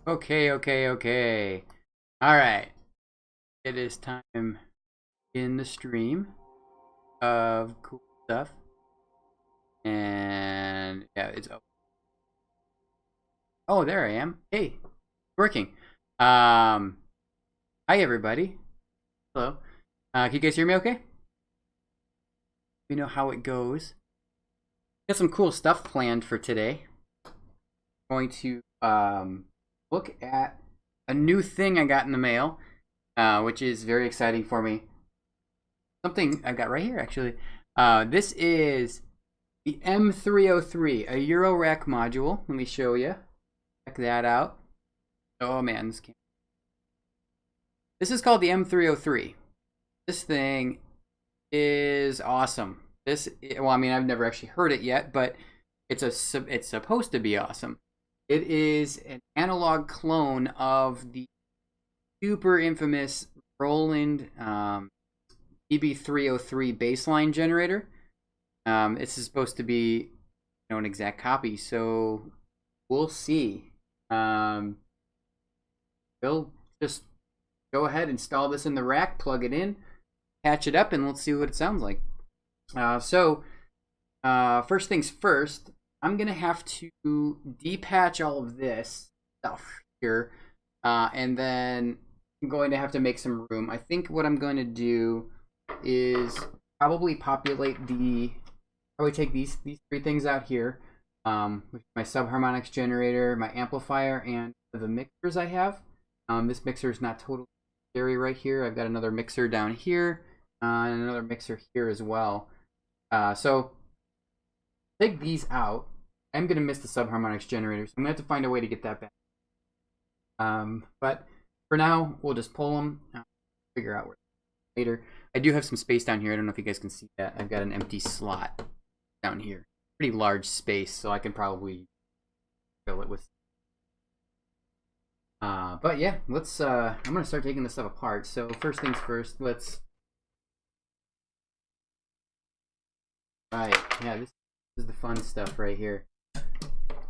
Okay. All right. It is time in the stream of cool stuff. And yeah, it's oh, there I am. Hey, working. Hi everybody. Hello. Can you guys hear me okay? Let me know how it goes. Got some cool stuff planned for today. Going to look at a new thing I got in the mail, which is very exciting for me. Something I got right here, actually. This is the M303, a Euro rack module. Let me show you. Check that out. Oh man, this is called the M303. This thing is awesome. Well, I mean, I've never actually heard it yet, but it's supposed to be awesome. It is an analog clone of the super infamous Roland EB303 baseline generator. It's supposed to be an exact copy, so we'll see. We'll just go ahead, install this in the rack, plug it in, patch it up, and let's see what it sounds like. First things first, I'm going to have to depatch all of this stuff here, and then I'm going to have to make some room. I think what I'm going to do is probably take these three things out here, with my subharmonics generator, my amplifier, and the mixers I have. This mixer is not totally necessary right here. I've got another mixer down here, and another mixer here as well. So take these out. I'm going to miss the subharmonics generator, so I'm going to have to find a way to get that back. But for now, we'll just pull them, figure out where later. I do have some space down here. I don't know if you guys can see that. I've got an empty slot down here. Pretty large space, so I can probably fill it with. But yeah, let's. I'm going to start taking this stuff apart. So first things first, let's. Right, yeah, this is the fun stuff right here.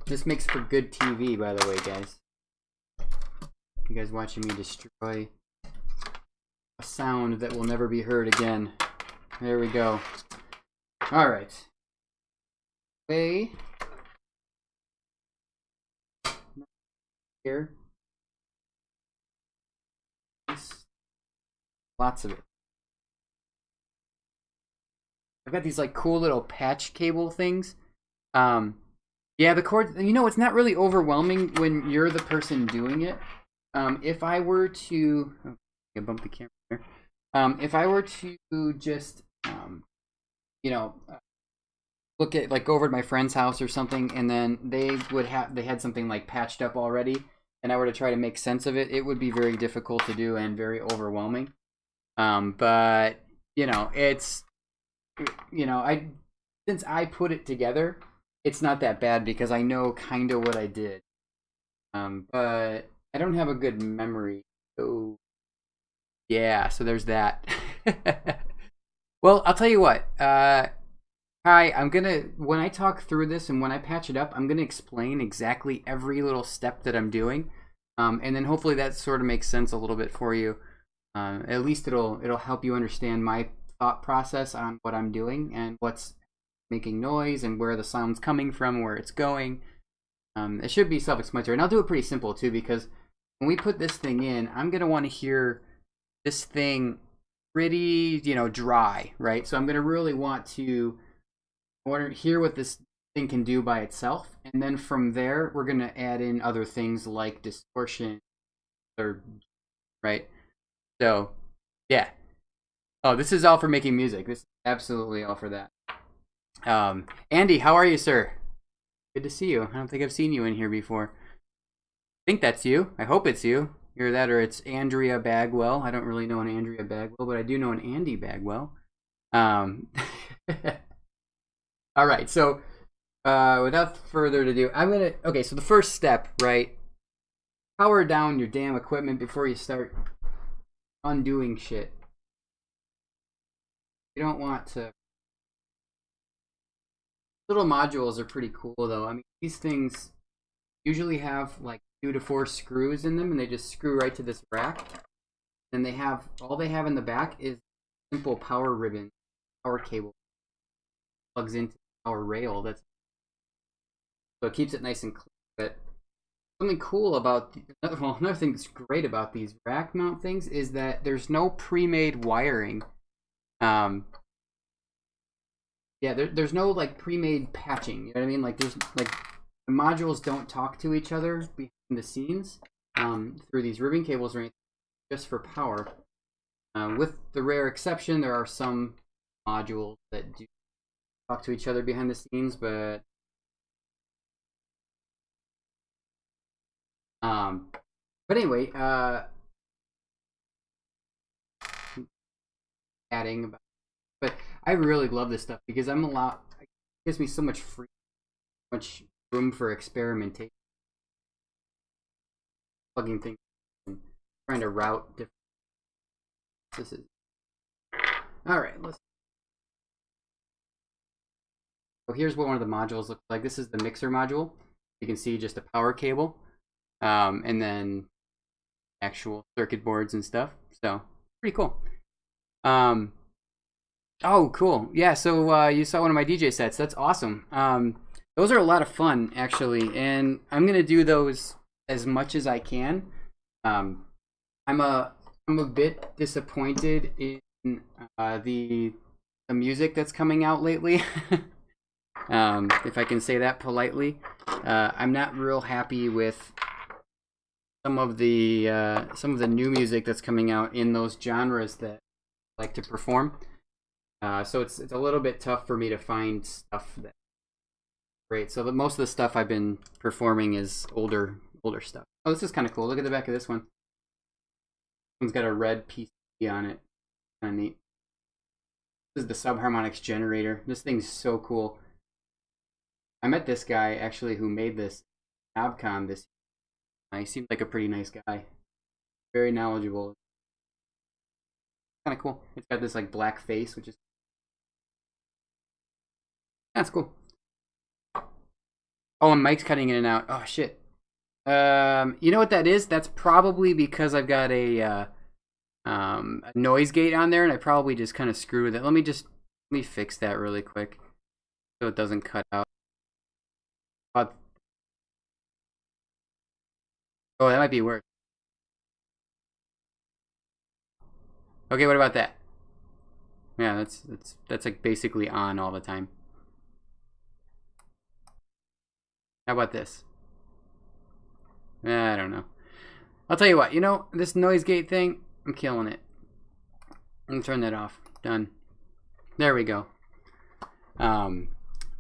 This makes for good TV, by the way, guys. You guys watching me destroy a sound that will never be heard again. There we go. All right. Here. Lots of it. I've got these like cool little patch cable things. Yeah, the cord, it's not really overwhelming when you're the person doing it. If I were to, I bumped the camera there. If I were to just, look at, like, go over to my friend's house or something, and then they had something like patched up already, and I were to try to make sense of it, it would be very difficult to do and very overwhelming. But it's, since I put it together, it's not that bad because I know kind of what I did. But I don't have a good memory. So yeah, so there's that. Well, I'll tell you what. Hi, when I talk through this and when I patch it up, I'm gonna explain exactly every little step that I'm doing. And then hopefully that sort of makes sense a little bit for you. At least it'll help you understand my thought process on what I'm doing and what's making noise and where the sound's coming from, where it's going. It should be self-explanatory, and I'll do it pretty simple too, because when we put this thing in, I'm gonna want to hear this thing pretty, dry, right? So I'm gonna really want to hear what this thing can do by itself, and then from there, we're gonna add in other things like distortion, or right. So, yeah. Oh, this is all for making music. This is absolutely all for that. Andy, how are you, sir? Good to see you. I don't think I've seen you in here before. I think that's you. I hope it's you. Either that or it's Andrea Bagwell. I don't really know an Andrea Bagwell, but I do know an Andy Bagwell. All right, so without further ado, okay, so the first step, right? Power down your damn equipment before you start undoing shit. You don't want to. Little modules are pretty cool though. I mean, these things usually have like 2 to 4 screws in them, and they just screw right to this rack. And they have all they have in the back is simple power ribbon, power cable, plugs into the power rail. So it keeps it nice and clean. But something cool about another thing that's great about these rack mount things is that there's no pre-made wiring. Yeah, there's no like pre-made patching. You know what I mean? Like there's like the modules don't talk to each other behind the scenes through these ribbon cables or anything, just for power. With the rare exception, there are some modules that do talk to each other behind the scenes, but anyway, adding about, but I really love this stuff because it gives me so much much room for experimentation, plugging things and trying to route different processes. All right, so here's what one of the modules looks like. This is the mixer module. You can see just a power cable, and then actual circuit boards and stuff. So pretty cool. Oh, cool. Yeah, so you saw one of my DJ sets. That's awesome. Those are a lot of fun, actually, and I'm gonna do those as much as I can. I'm a bit disappointed in the music that's coming out lately. If I can say that politely. I'm not real happy with some of the new music that's coming out in those genres that I like to perform. So it's a little bit tough for me to find stuff that's great. So most of the stuff I've been performing is older stuff. Oh, this is kind of cool. Look at the back of this one. One's got a red PC on it. Kind of neat. This is the subharmonics generator. This thing's so cool. I met this guy actually who made this AbCon this year. He seemed like a pretty nice guy. Very knowledgeable. Kind of cool. It's got this like black face, which is that's cool. Oh, and Mike's cutting in and out. Oh shit. You know what that is? That's probably because I've got a noise gate on there, and I probably just kind of screw with it. Let me fix that really quick so it doesn't cut out. Oh, that might be worse. Okay, what about that? Yeah, that's like basically on all the time. How about this? I don't know. I'll tell you what, you know, this noise gate thing, I'm killing it. I'm gonna turn that off. Done. There we go.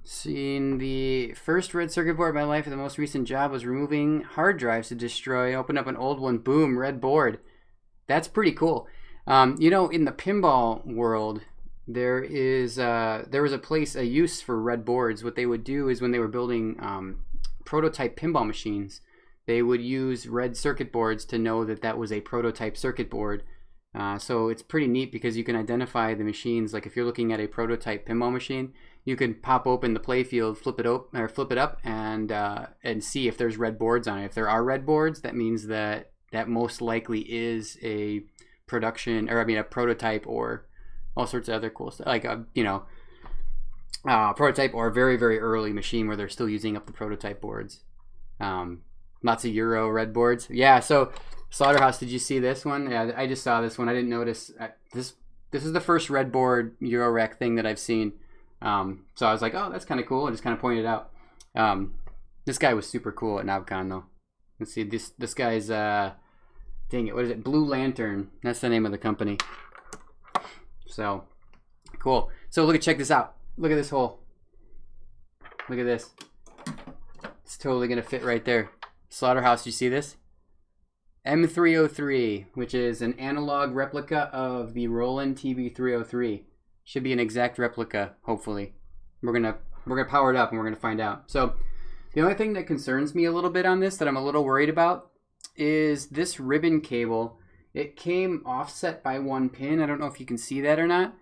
Seeing the first red circuit board of my life, the most recent job was removing hard drives to destroy. Open up an old one, boom, red board. That's pretty cool. You know, in the pinball world, there was a use for red boards. What they would do is when they were building prototype pinball machines, they would use red circuit boards to know that that was a prototype circuit board. So it's pretty neat because you can identify the machines. Like if you're looking at a prototype pinball machine, you can pop open the playfield, flip it up, and see if there's red boards on it. If there are red boards, that means that most likely is a prototype or all sorts of other cool stuff, like prototype or a very, very early machine where they're still using up the prototype boards. Lots of Euro red boards. Yeah, so Slaughterhouse, did you see this one? Yeah, I just saw this one. I didn't notice this. This is the first red board Eurorec thing that I've seen. So I was like, oh, that's kind of cool. I just kind of pointed it out. This guy was super cool at NobCon though. Let's see, this guy's dang it, what is it? Blue Lantern. That's the name of the company. So cool. So check this out. Look at this hole. Look at this. It's totally gonna fit right there. Slaughterhouse, you see this? M303, which is an analog replica of the Roland TB303. Should be an exact replica, hopefully. We're gonna power it up and we're gonna find out. So the only thing that concerns me a little bit on this that I'm a little worried about is this ribbon cable. It came offset by one pin. I don't know if you can see that or not.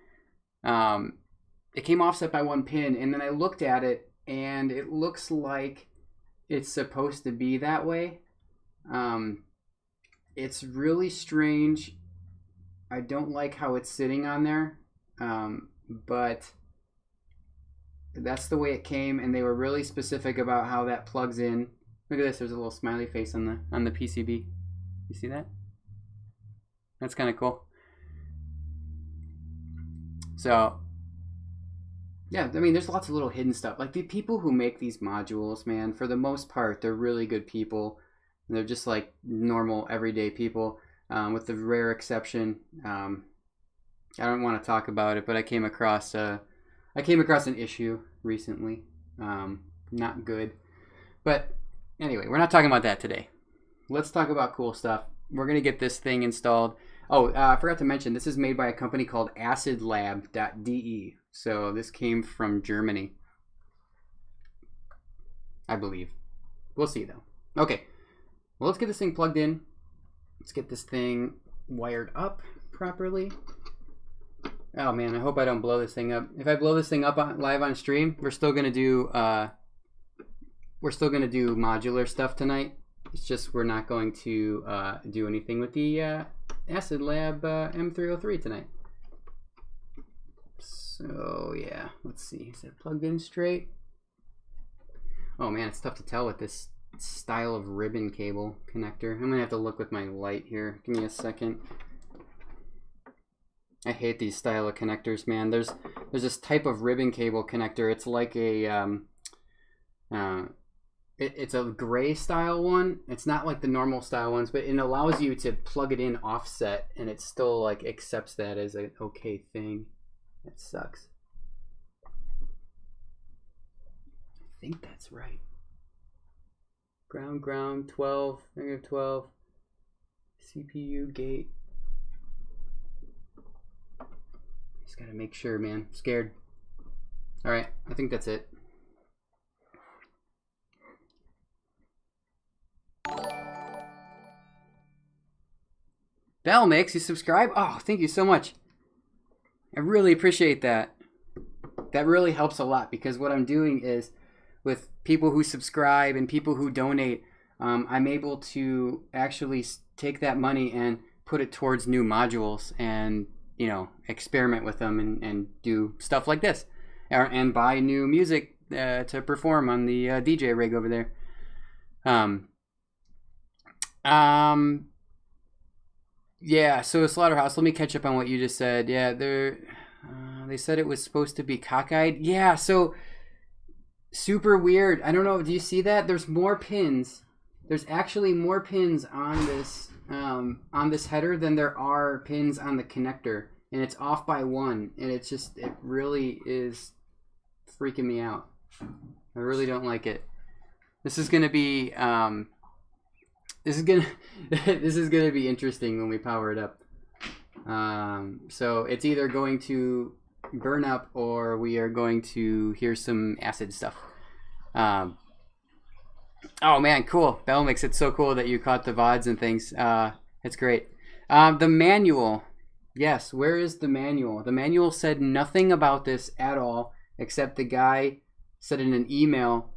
It came offset by one pin, and then I looked at it and it looks like it's supposed to be that way. It's really strange. I don't like how it's sitting on there, but that's the way it came, and they were really specific about how that plugs in. Look at this. There's a little smiley face on the PCB. You see that? That's kind of cool. So, yeah, I mean, there's lots of little hidden stuff. Like, the people who make these modules, man, for the most part, they're really good people. They're just like normal, everyday people, with the rare exception. I don't want to talk about it, but I came across an issue recently. Not good. But anyway, we're not talking about that today. Let's talk about cool stuff. We're going to get this thing installed. Oh, I forgot to mention, this is made by a company called acidlab.de. So this came from Germany, I believe. We'll see, though. Okay, well, let's get this thing plugged in. Let's get this thing wired up properly. Oh, man, I hope I don't blow this thing up. If I blow this thing up live on stream, we're still going to do modular stuff tonight. It's just we're not going to do anything with the Acid Lab M303 tonight. So yeah, let's see. Is it plugged in straight? Oh man, it's tough to tell with this style of ribbon cable connector. I'm gonna have to look with my light here. Give me a second. I hate these style of connectors, man. There's this type of ribbon cable connector. It's like a it's a gray style one. It's not like the normal style ones, but it allows you to plug it in offset, and it still like accepts that as an okay thing. That sucks. I think that's right. Ground, 12, -12. CPU gate. Just gotta make sure, man. I'm scared. All right, I think that's it. Bell makes you subscribe. Oh, thank you so much. I really appreciate that. That really helps a lot, because what I'm doing is with people who subscribe and people who donate, I'm able to actually take that money and put it towards new modules and, you know, experiment with them and do stuff like this, and buy new music to perform on the DJ rig over there. Yeah, so Slaughterhouse, let me catch up on what you just said. Yeah, they said it was supposed to be cockeyed. Yeah, so super weird. I don't know, do you see that? There's more pins. There's actually more pins on this header than there are pins on the connector, and it's off by one, and it really is freaking me out. I really don't like it. This is gonna be this is gonna be interesting when we power it up. So it's either going to burn up or we are going to hear some acid stuff. Oh man, cool. Bell makes it so cool that you caught the VODs and things. It's great. The manual. Yes, where is the manual? The manual said nothing about this at all, except the guy said in an email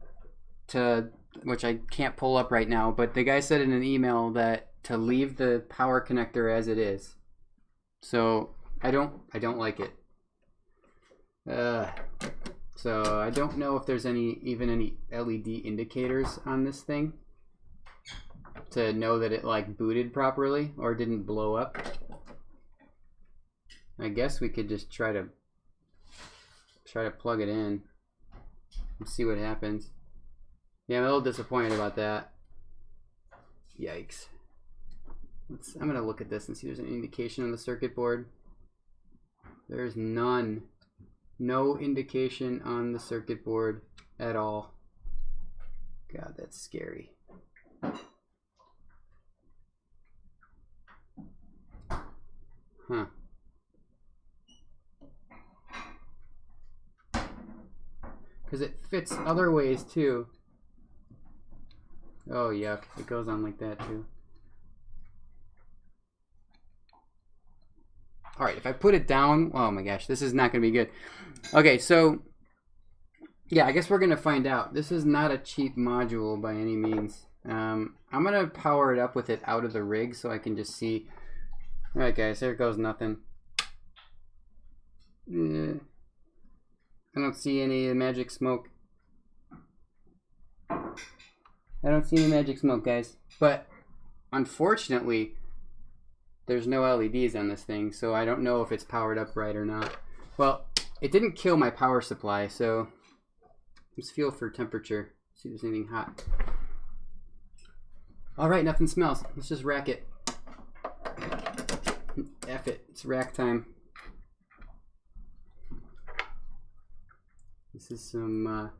which I can't pull up right now, but the guy said in an email that to leave the power connector as it is. So I don't like it. So I don't know if there's even any LED indicators on this thing to know that it like booted properly or didn't blow up. I guess we could just try to plug it in and see what happens. Yeah, I'm a little disappointed about that. Yikes. I'm going to look at this and see if there's an indication on the circuit board. There's none. No indication on the circuit board at all. God, that's scary. Huh. Because it fits other ways too. Oh, yuck. It goes on like that, too. Alright, if I put it down... Oh, my gosh. This is not going to be good. Okay, so... Yeah, I guess we're going to find out. This is not a cheap module by any means. I'm gonna power it up with it out of the rig so I can just see. All right, guys, there goes nothing. I don't see any magic smoke. I don't see any magic smoke, guys. But unfortunately, there's no LEDs on this thing, so I don't know if it's powered up right or not. Well, it didn't kill my power supply, so let's feel for temperature. See if there's anything hot. All right, nothing smells. Let's just rack it. F it. It's rack time. This is some.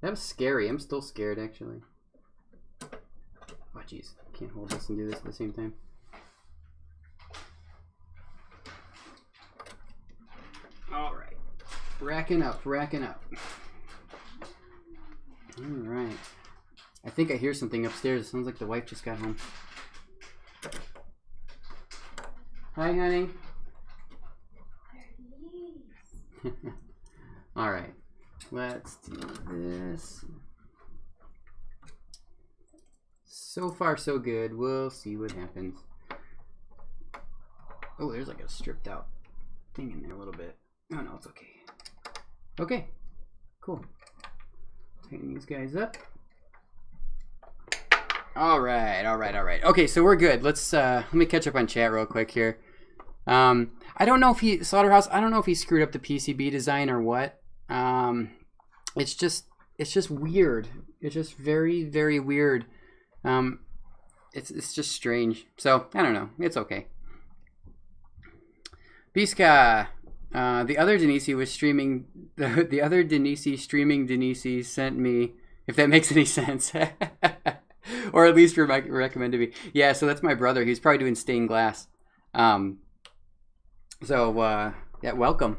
That was scary. I'm still scared, actually. Oh, jeez. Can't hold this and do this at the same time. All right. Racking up, racking up. All right. I think I hear something upstairs. It sounds like the wife just got home. Hi, honey. All right. Let's do this. So far, so good. We'll see what happens. Oh, there's like a stripped out thing in there a little bit. Oh, no, it's okay. Okay. Cool. Tighten these guys up. All right, all right, all right. Okay, so we're good. Let's let me catch up on chat real quick here. I don't know if he Slaughterhouse. I don't know if he screwed up the PCB design or what. It's just weird. It's just very, very weird. It's just strange. So I don't know. It's okay. Biska, the other Denisi was streaming. The other Denisi streaming Denisi sent me. If that makes any sense. Or at least recommended me. Yeah, so that's my brother. He's probably doing stained glass. Yeah, welcome.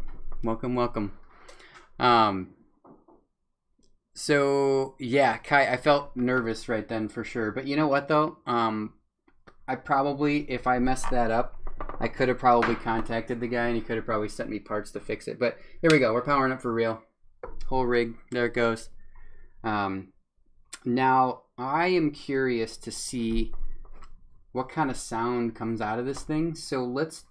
So yeah, Kai, I felt nervous right then for sure. But you know what though? I probably, if I messed that up, I could have probably contacted the guy and he could have probably sent me parts to fix it. But here we go. We're powering up for real. Whole rig. There it goes. Now, I am curious to see what kind of sound comes out of this thing. So let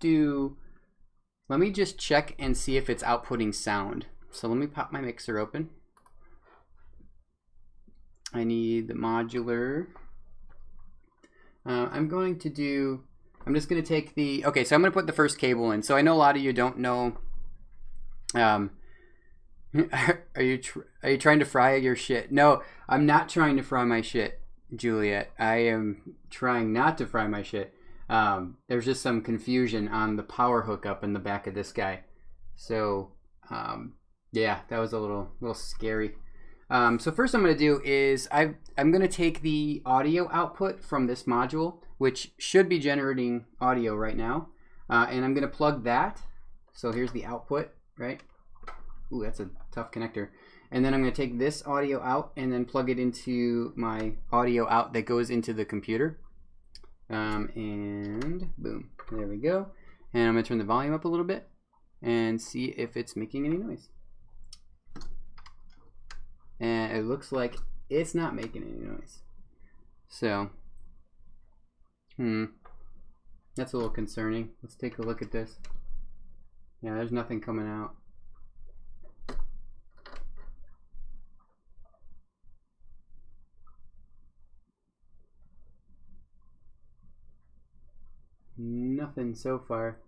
me just check and see if it's outputting sound. So let me pop my mixer open. I need the modular. I'm just going to take the, okay, so I'm going to put the first cable in. So I know a lot of you don't know, are you trying to fry your shit? No, I'm not trying to fry my shit, Juliet. I am trying not to fry my shit. There's just some confusion on the power hookup in the back of this guy. So, yeah, that was a little scary. So first I'm going to do is I'm going to take the audio output from this module, which should be generating audio right now, and I'm going to plug that. So here's the output, right? Ooh, that's a tough connector. And then I'm going to take this audio out and then plug it into my audio out that goes into the computer. And boom, there we go. And I'm going to turn the volume up a little bit and see if it's making any noise. And it looks like it's not making any noise. So, that's a little concerning. Let's take a look at this. Yeah, there's nothing coming out. Nothing so far.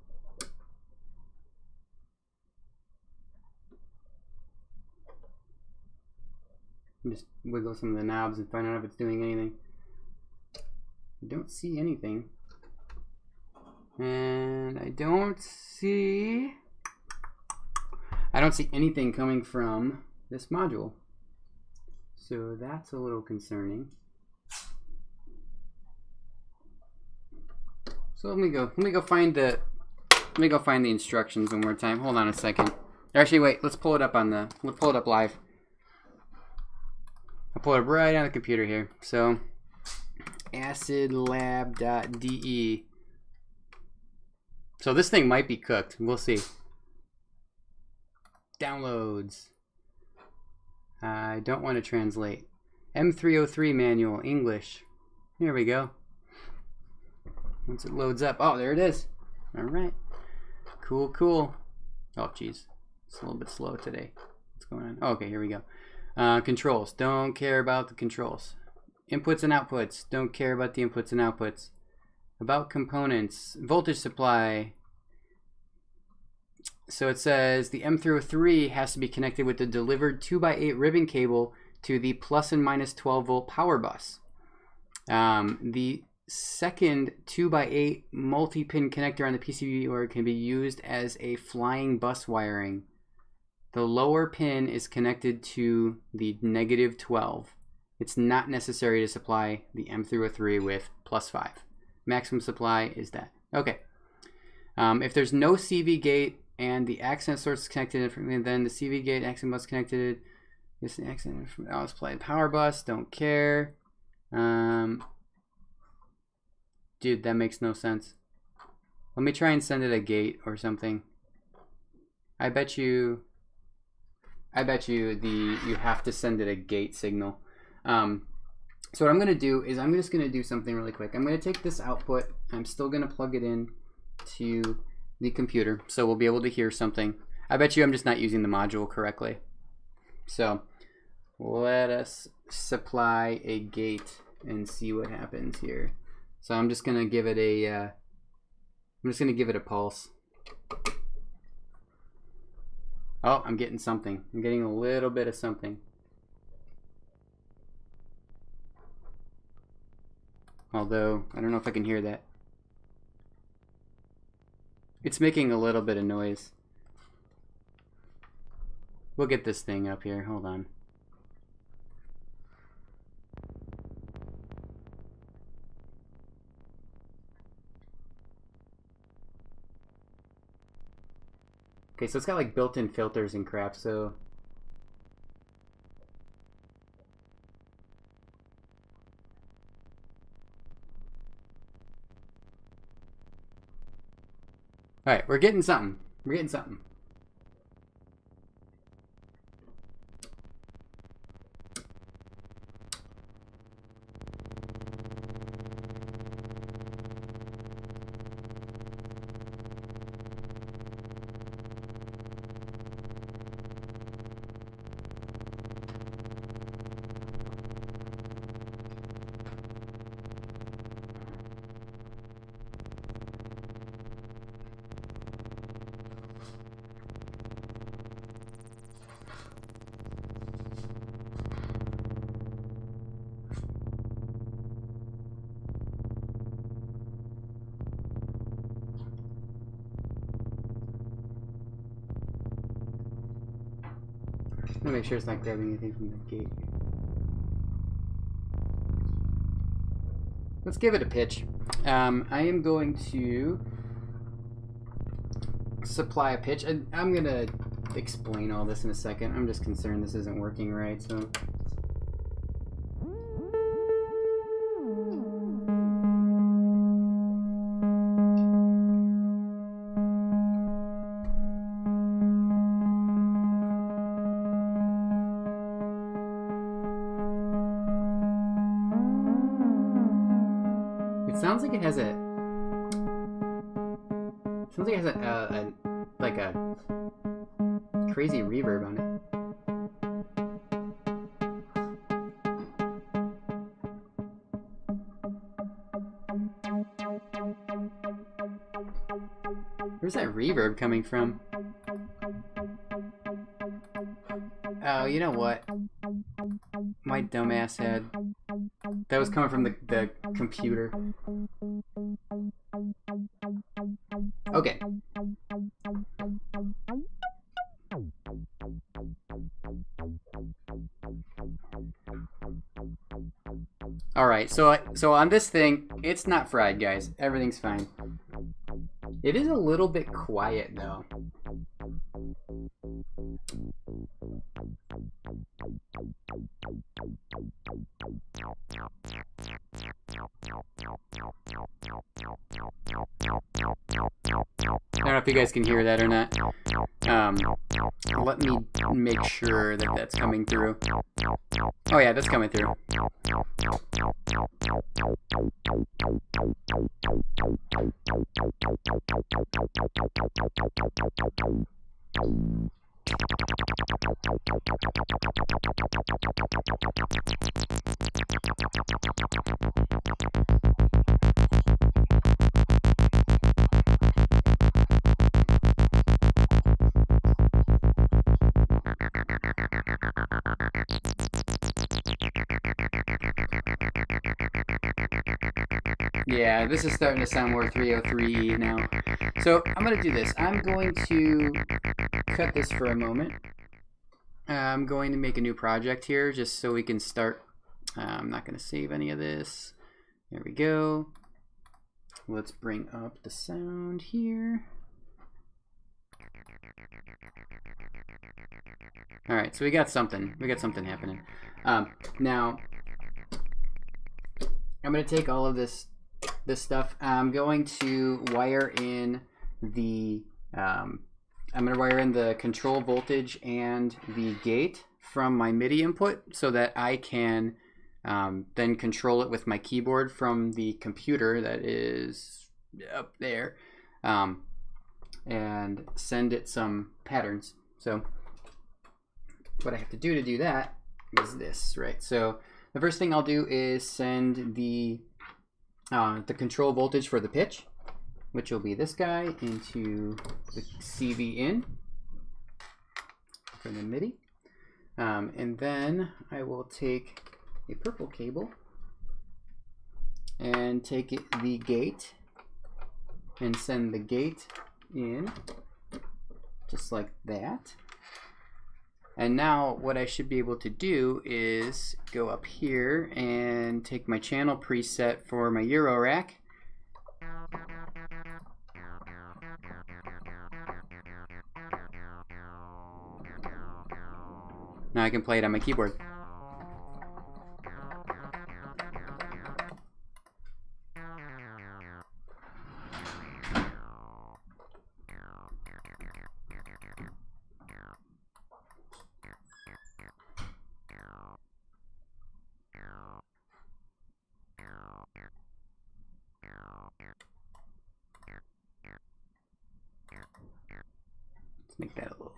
Just wiggle some of the knobs and find out if it's doing anything. I don't see anything. And I don't see anything coming from this module. So that's a little concerning. So let me go find the instructions one more time. Hold on a second. Actually, wait. Let's pull it up live. I'll pull it up right on the computer here. So acidlab.de. So this thing might be cooked. We'll see. Downloads. I don't want to translate. M303 manual, English. Here we go. Once it loads up. Oh, there it is. All right. Cool, cool. Oh, geez. It's a little bit slow today. What's going on? Oh, okay, here we go. Controls. Don't care about the controls. Inputs and outputs. Don't care about the inputs and outputs. About components. Voltage supply. So it says the M303 has to be connected with the delivered 2x8 ribbon cable to the plus and minus 12 volt power bus. The second 2x8 multi-pin connector on the PCB board can be used as a flying bus wiring. The lower pin is connected to the negative 12. It's not necessary to supply the M303 with plus 5. Maximum supply is that. Okay. If there's no CV gate and the accent source is connected, and then the CV gate accent bus connected, this accent I'll display power bus. Don't care. Dude, that makes no sense. Let me try and send it a gate or something. I bet you you have to send it a gate signal. So what I'm gonna do is I'm just gonna do something really quick. I'm gonna take this output. I'm still gonna plug it in to the computer, so we'll be able to hear something. I bet you I'm just not using the module correctly. So let us supply a gate and see what happens here. So I'm just gonna give it a pulse. Oh, I'm getting something. I'm getting a little bit of something. Although, I don't know if I can hear that. It's making a little bit of noise. We'll get this thing up here. Hold on. Okay, so it's got like built-in filters and crap, so all right, we're getting something. We're getting something. Let me make sure it's not grabbing anything from the gate here. Let's give it a pitch. I am going to supply a pitch. I'm going to explain all this in a second. I'm just concerned this isn't working right, so... Sounds like it has a like a crazy reverb on it. Where's that reverb coming from? Oh, you know what? My dumbass head. That was coming from the computer. Okay. Alright, so on this thing, it's not fried, guys. Everything's fine. It is a little bit quiet, though. I don't know if you guys can hear that or not. Let me make sure that that's coming through. Oh yeah, that's coming through. Yeah, this is starting to sound more 303 now. So I'm going to do this. I'm going to cut this for a moment. I'm going to make a new project here just so we can start. I'm not going to save any of this. There we go. Let's bring up the sound here. All right, so we got something. We got something happening. Now, I'm going to take all of this stuff. I'm going to wire in the control voltage and the gate from my MIDI input so that I can then control it with my keyboard from the computer that is up there, and send it some patterns. So what I have to do that is this, right? So the first thing I'll do is send the control voltage for the pitch, which will be this guy, into the CV in for the MIDI. And then I will take a purple cable and take the gate and send the gate in just like that. And now what I should be able to do is go up here and take my channel preset for my Euro rack. Now I can play it on my keyboard. Let's make that a little.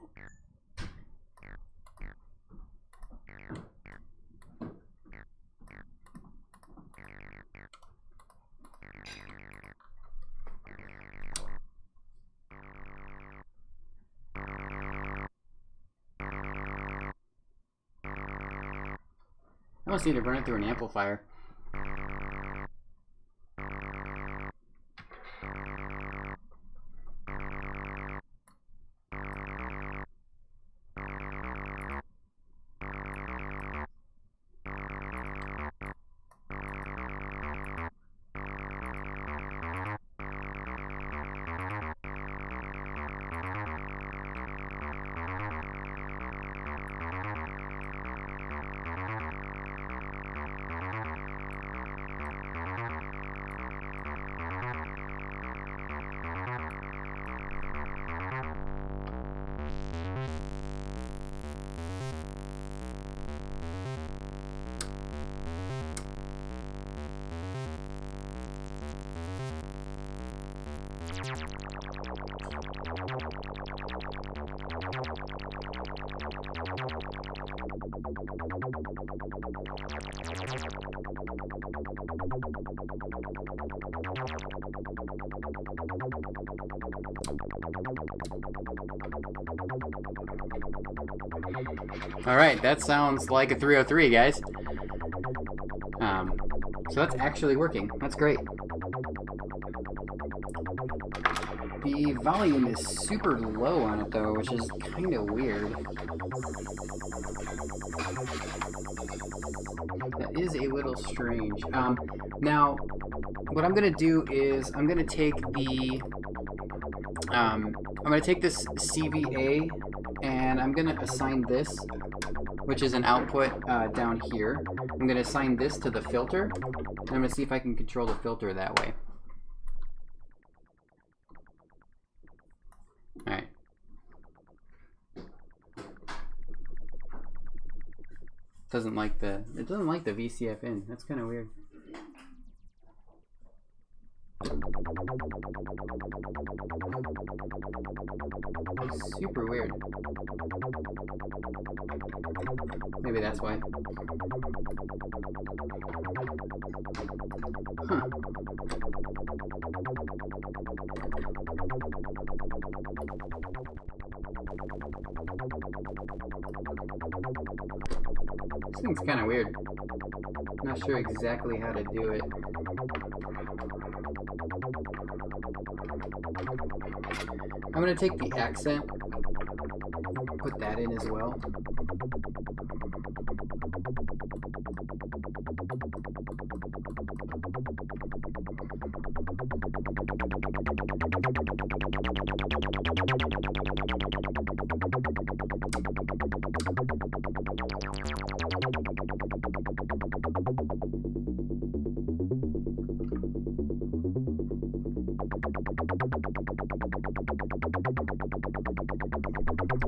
I almost need to run it through an amplifier. All right, that sounds like a 303, guys. So that's actually working. That's great. The volume is super low on it though, which is kind of weird. That is a little strange. Now, what I'm gonna do is I'm gonna take the I'm gonna take this CVA and I'm gonna assign this, which is an output down here. I'm gonna assign this to the filter, and I'm gonna see if I can control the filter that way. All right. doesn't like the VCF in. That's kind of weird. Super weird. Maybe that's why. Huh. This thing's kind of weird. Not sure exactly how to do it. I'm gonna take the accent, put that in as well.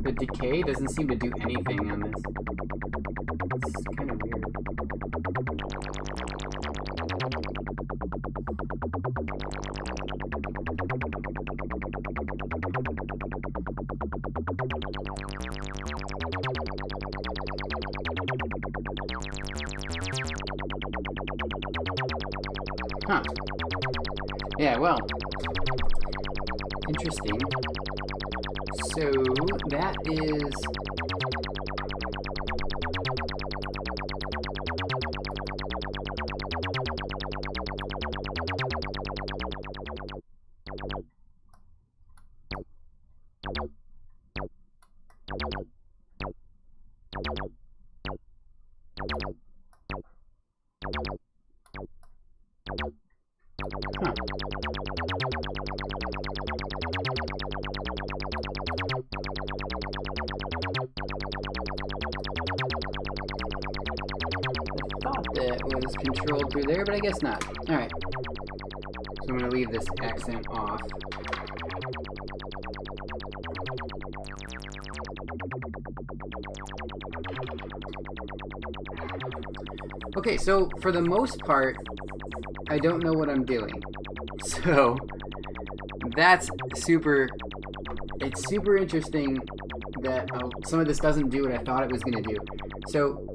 The decay doesn't seem to do anything on this. It's kind of weird. Huh. Yeah, well. Interesting. So that is that was controlled through there, but I guess not. Alright. So I'm going to leave this accent off. Okay, so for the most part, I don't know what I'm doing. So that's super, it's super interesting that some of this doesn't do what I thought it was going to do. So,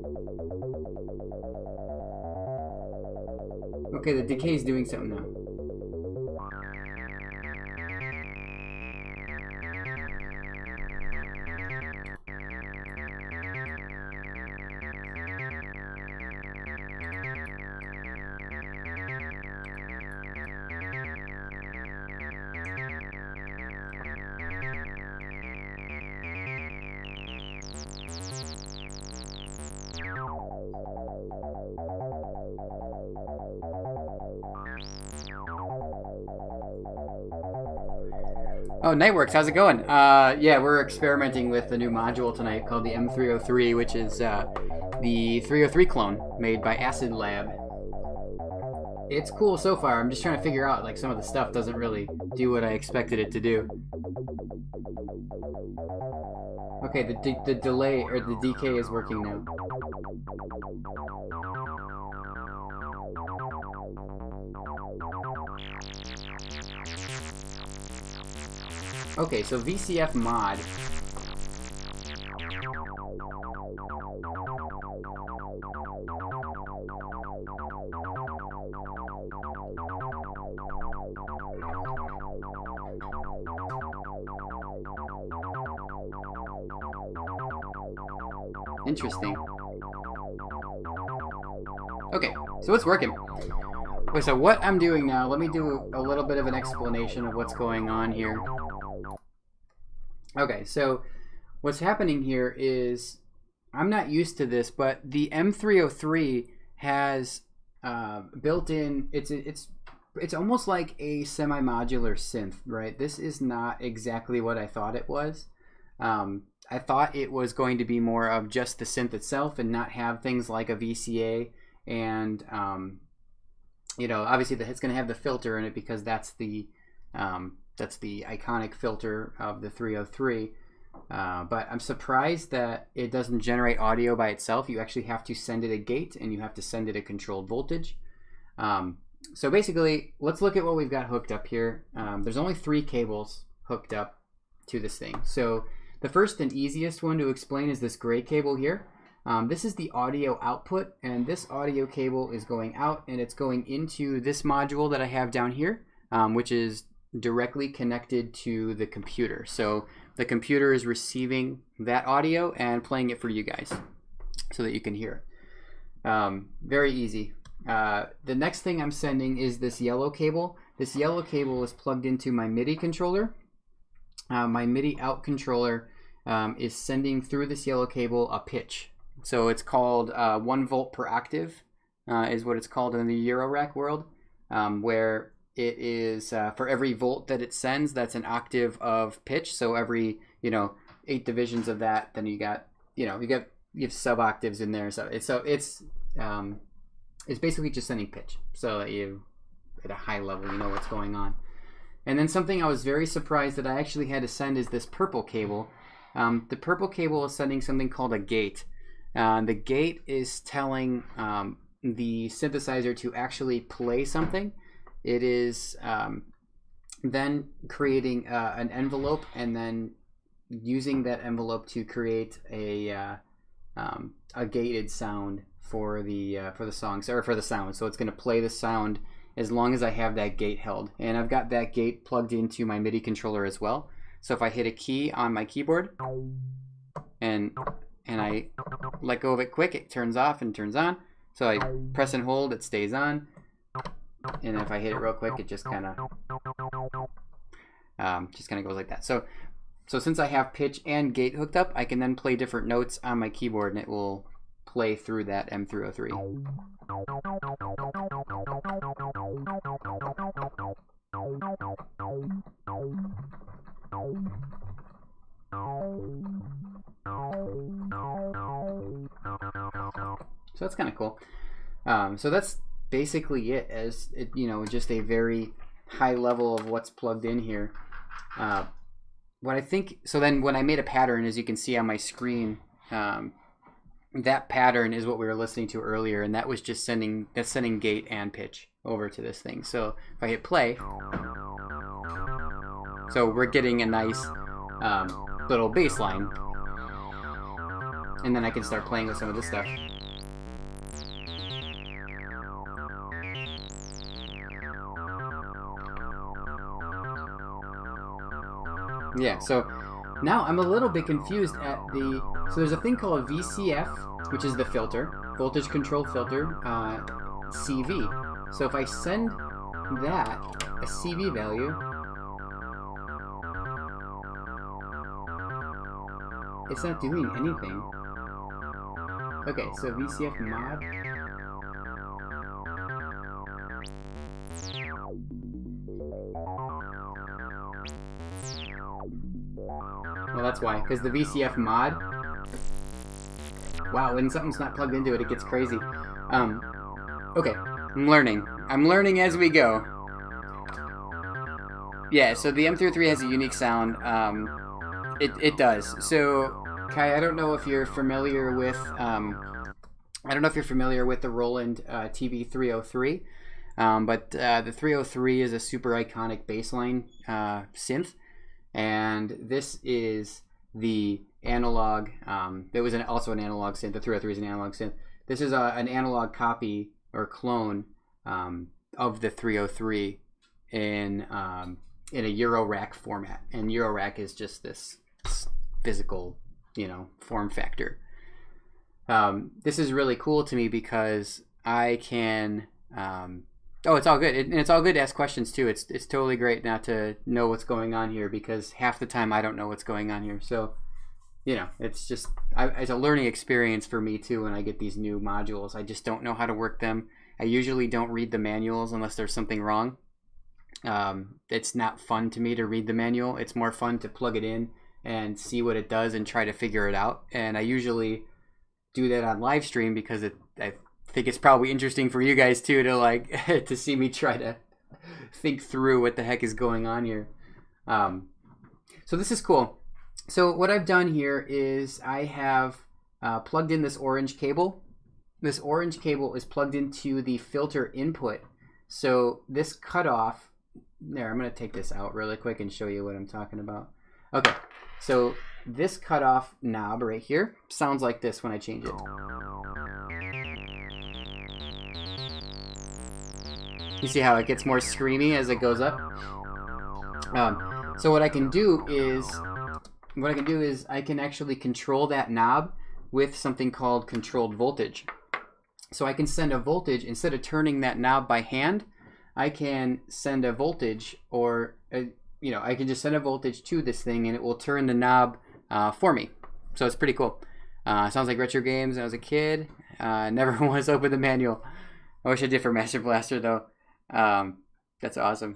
okay, the decay is doing something now. Oh, Nightworks, how's it going? Yeah, we're experimenting with a new module tonight called the M303, which is the 303 clone made by Acid Lab. It's cool so far. I'm just trying to figure out, like, some of the stuff doesn't really do what I expected it to do. Okay, the delay, or the decay is working now. Okay, so VCF mod. Interesting. Okay, so it's working. Okay, so what I'm doing now, let me do a little bit of an explanation of what's going on here. Okay, so what's happening here is, I'm not used to this, but the M303 has built in, it's almost like a semi-modular synth, right? This is not exactly what I thought it was. I thought it was going to be more of just the synth itself and not have things like a VCA and, you know, obviously it's going to have the filter in it because that's the iconic filter of the 303. But I'm surprised that it doesn't generate audio by itself. You actually have to send it a gate, and you have to send it a controlled voltage. So basically, let's look at what we've got hooked up here. There's only 3 cables hooked up to this thing. So the first and easiest one to explain is this gray cable here. This is the audio output, and this audio cable is going out, and it's going into this module that I have down here, which is directly connected to the computer. So the computer is receiving that audio and playing it for you guys so that you can hear it. Very easy. The next thing I'm sending is this yellow cable. This yellow cable is plugged into my MIDI controller. My MIDI out controller is sending through this yellow cable a pitch. So it's called 1 volt per octave is what it's called in the Eurorack world, where it is for every volt that it sends, that's an octave of pitch. So every 8 divisions of that, then you have sub octaves in there. So it's basically just sending pitch, so that you at a high level you know what's going on. And then something I was very surprised that I actually had to send is this purple cable. The purple cable is sending something called a gate. The gate is telling the synthesizer to actually play something. It is then creating an envelope, and then using that envelope to create a gated sound for the songs, or for the sound. So it's going to play the sound as long as I have that gate held, and I've got that gate plugged into my MIDI controller as well. So if I hit a key on my keyboard and I let go of it quick, it turns off and turns on. So I press and hold, it stays on. And if I hit it real quick, it just kind of goes like that. So since I have pitch and gate hooked up, I can then play different notes on my keyboard, and it will play through that M303. So that's kind of cool. So that's basically it, as it, just a very high level of what's plugged in here. What I think, so then when I made a pattern, as you can see on my screen, that pattern is what we were listening to earlier, and that was just sending gate and pitch over to this thing. So if I hit play, so we're getting a nice little bass line, and then I can start playing with some of this stuff. Yeah, so now I'm a little bit confused at so there's a thing called VCF, which is the filter, voltage control filter, CV. So if I send that a CV value, it's not doing anything. Okay, so VCF mod. Well, that's why, because the VCF mod. Wow, when something's not plugged into it, it gets crazy. Okay, I'm learning as we go. Yeah, so the M303 has a unique sound. It does. So, Kai, I don't know if you're familiar with the Roland TB303, but the 303 is a super iconic bassline synth. And this is the analog. There was also an analog synth. The 303 is an analog synth. This is an analog copy or clone of the 303 in a Eurorack format. And Eurorack is just this physical, form factor. This is really cool to me because I can. Oh, it's all good. And it's all good to ask questions too. It's totally great not to know what's going on here, because half the time I don't know what's going on here. So, it's just it's a learning experience for me too when I get these new modules. I just don't know how to work them. I usually don't read the manuals unless there's something wrong. It's not fun to me to read the manual. It's more fun to plug it in and see what it does and try to figure it out. And I usually do that on live stream because I think it's probably interesting for you guys too to to see me try to think through what the heck is going on here. So this is cool. So what I've done here is I have plugged in this orange cable. This orange cable is plugged into the filter input. So this cutoff, there, I'm going to take this out really quick and show you what I'm talking about. Okay, so this cutoff knob right here sounds like this when I change it. You see how it gets more screamy as it goes up? So what I can do is I can actually control that knob with something called controlled voltage. So I can send a voltage, instead of turning that knob by hand, I can send a voltage, or I can just send a voltage to this thing and it will turn the knob for me. So it's pretty cool. Sounds like retro games when I was a kid. Never once opened the manual. I wish I did for Master Blaster though. That's awesome.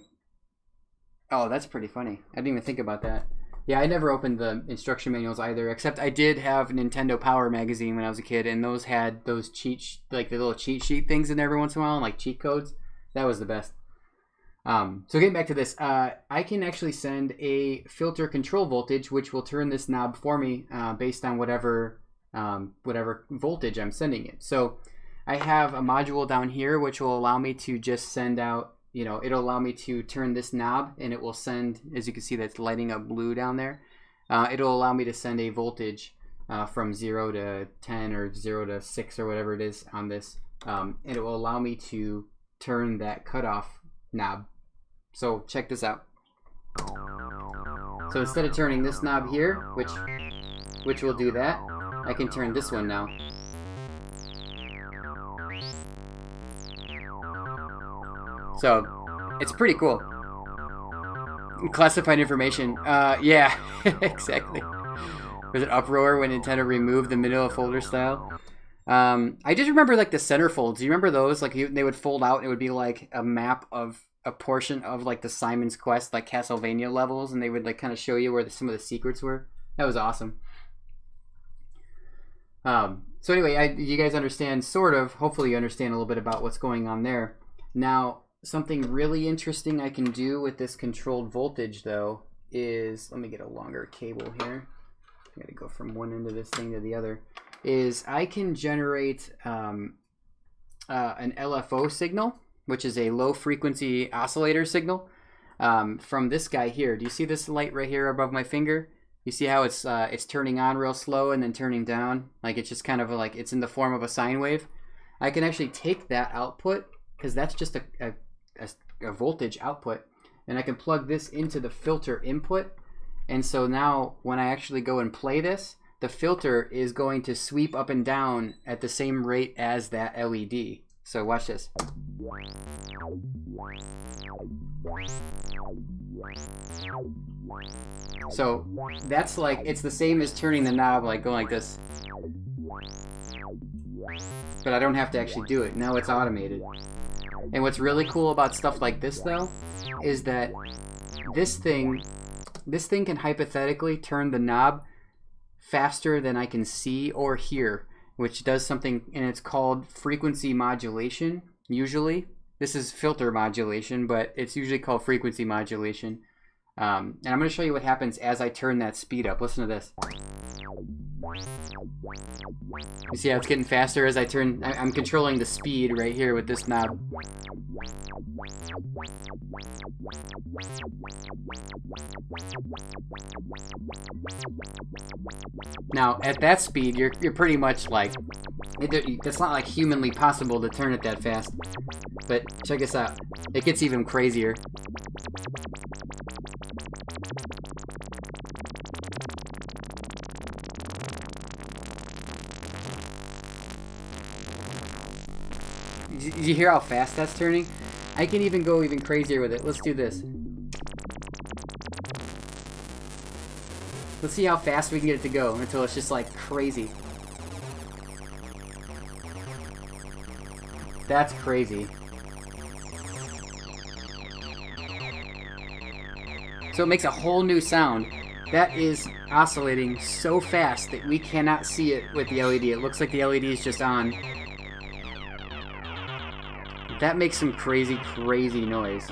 Oh, that's pretty funny. I didn't even think about that. Yeah, I never opened the instruction manuals either, except I did have Nintendo Power magazine when I was a kid, and those had those the little cheat sheet things in there every once in a while, like cheat codes. That was the best. So getting back to this, I can actually send a filter control voltage, which will turn this knob for me based on whatever voltage I'm sending it. So I have a module down here which will allow me to just send out, it'll allow me to turn this knob and it will send, as you can see that's lighting up blue down there. It'll allow me to send a voltage from 0 to 10 or 0 to 6 or whatever it is on this. And it will allow me to turn that cutoff knob. So check this out. So instead of turning this knob here, which will do that, I can turn this one now. So it's pretty cool. Classified information. Yeah, exactly. There's an uproar when Nintendo removed the middle of folder style. I just remember like the center folds. Do you remember those? Like they would fold out and it would be like a map of a portion of like the Simon's Quest, like Castlevania levels, and they would like kind of show you where some of the secrets were. That was awesome. So anyway, you guys understand sort of, hopefully you understand a little bit about what's going on there. Now, something really interesting I can do with this controlled voltage though is, let me get a longer cable here. I gotta go from one end of this thing to the other. Is I can generate an LFO signal, which is a low frequency oscillator signal, from this guy here. Do you see this light right here above my finger? You see how it's turning on real slow and then turning down? Like it's just kind of like it's in the form of a sine wave. I can actually take that output, because that's just a voltage output, and I can plug this into the filter input. And so now when I actually go and play this, the filter is going to sweep up and down at the same rate as that LED. So watch this. So that's like, it's the same as turning the knob, like going like this. But I don't have to actually do it. Now it's automated. And what's really cool about stuff like this though, is that this thing can hypothetically turn the knob faster than I can see or hear, which does something, and it's called frequency modulation. Usually this is filter modulation, but it's usually called frequency modulation. And I'm going to show you what happens as I turn that speed up. Listen to this. You see how it's getting faster as I turn? I'm controlling the speed right here with this knob. Now at that speed, you're pretty much like, it's not like humanly possible to turn it that fast. But check this out. It gets even crazier. Did you hear how fast that's turning? I can even go even crazier with it. Let's do this. Let's see how fast we can get it to go until it's just like crazy. That's crazy. So it makes a whole new sound. That is oscillating so fast that we cannot see it with the LED. It looks like the LED is just on. That makes some crazy, crazy noise.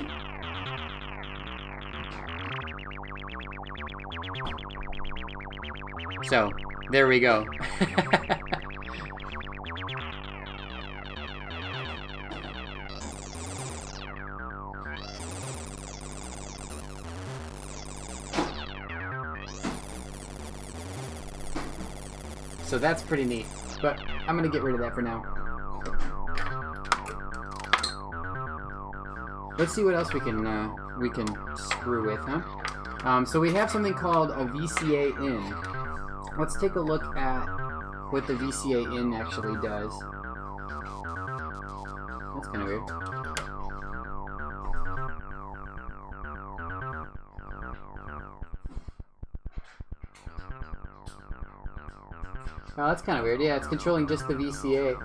So, there we go. So that's pretty neat, but I'm gonna get rid of that for now. Let's see what else we can screw with, huh? So we have something called a VCA in. Let's take a look at what the VCA in actually does. That's kind of weird. Oh, that's kind of weird. Yeah, it's controlling just the VCA.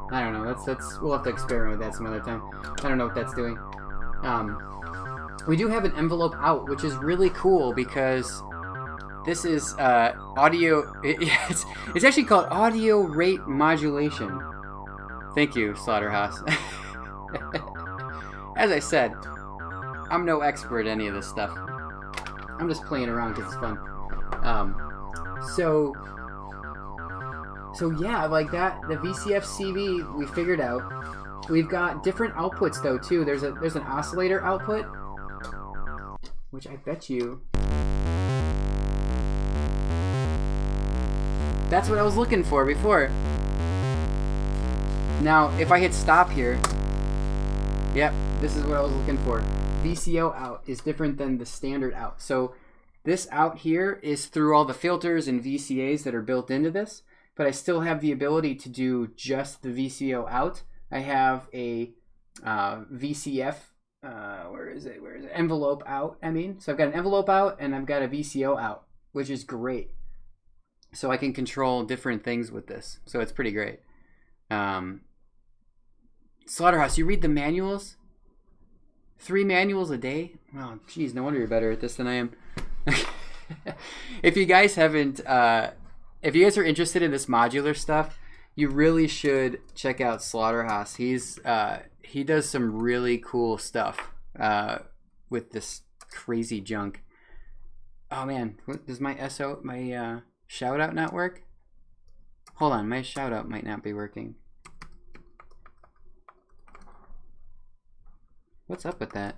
I don't know. That's we'll have to experiment with that some other time. I don't know what that's doing. We do have an envelope out, which is really cool because this is audio. It's actually called audio rate modulation. Thank you, Slaughterhouse. As I said, I'm no expert at any of this stuff. I'm just playing around because it's fun. So yeah, like that, the VCF CV we figured out. We've got different outputs though too. There's an oscillator output, which I bet you. That's what I was looking for before. Now, if I hit stop here, yep, this is what I was looking for. VCO out is different than the standard out. So this out here is through all the filters and VCAs that are built into this, but I still have the ability to do just the VCO out. I have a VCF, where is it? Envelope out, I mean. So I've got an envelope out and I've got a VCO out, which is great. So I can control different things with this. So it's pretty great. Slaughterhouse, you read the manuals? 3 manuals a day? Oh, geez, no wonder you're better at this than I am. If you guys haven't, if you guys are interested in this modular stuff, you really should check out Slaughterhouse. He does some really cool stuff with this crazy junk. Oh man, does my shout out not work? Hold on, my shout out might not be working. What's up with that?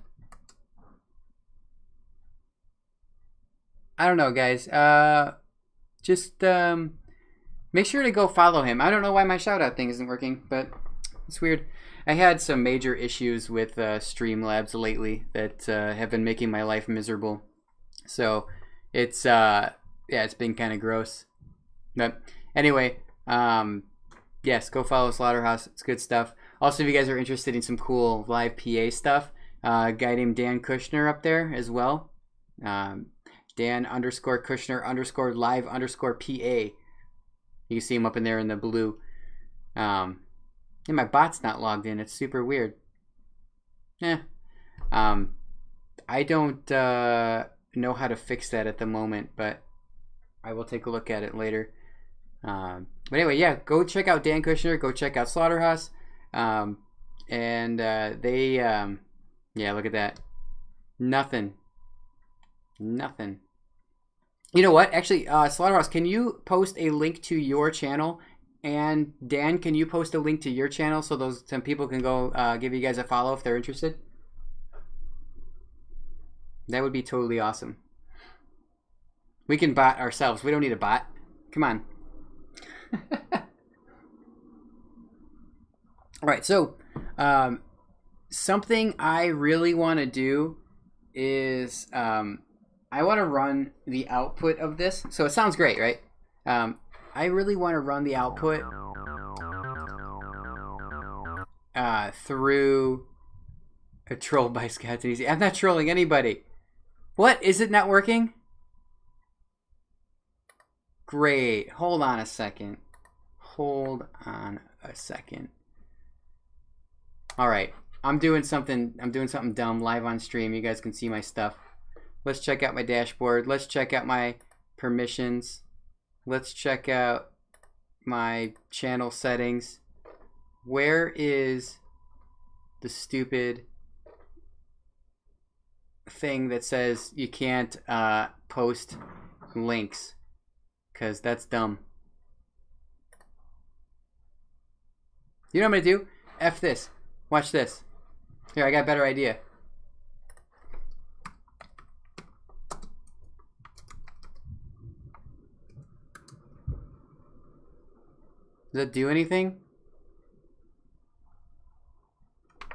I don't know, guys. Just make sure to go follow him. I don't know why my shout out thing isn't working, but it's weird. I had some major issues with Streamlabs lately that have been making my life miserable. So it's yeah, it's been kind of gross. But anyway, yes, go follow Slaughterhouse. It's good stuff. Also, if you guys are interested in some cool live PA stuff, a guy named Dan Kushner up there as well. Dan_Kushner_live_PA. You can see him up in there in the blue. And my bot's not logged in. It's super weird. I don't know how to fix that at the moment, but I will take a look at it later. But anyway, yeah, go check out Dan Kushner. Go check out Slaughterhouse. Yeah, look at that. Nothing. You know what? Actually, Slaughterhouse, can you post a link to your channel? And Dan, can you post a link to your channel so some people can go give you guys a follow if they're interested? That would be totally awesome. We can bot ourselves. We don't need a bot. Come on. All right, so something I really want to do is I want to run the output of this. So it sounds great, right? I really want to run the output through a troll by Scott Easy. I'm not trolling anybody. What? Is it not working? Great. Hold on a second. All right. I'm doing something dumb live on stream. You guys can see my stuff. Let's check out my dashboard. Let's check out my permissions. Let's check out my channel settings. Where is the stupid thing that says you can't post links? Because that's dumb. You know what I'm gonna do? F this. Watch this. Here, I got a better idea. Does that do anything?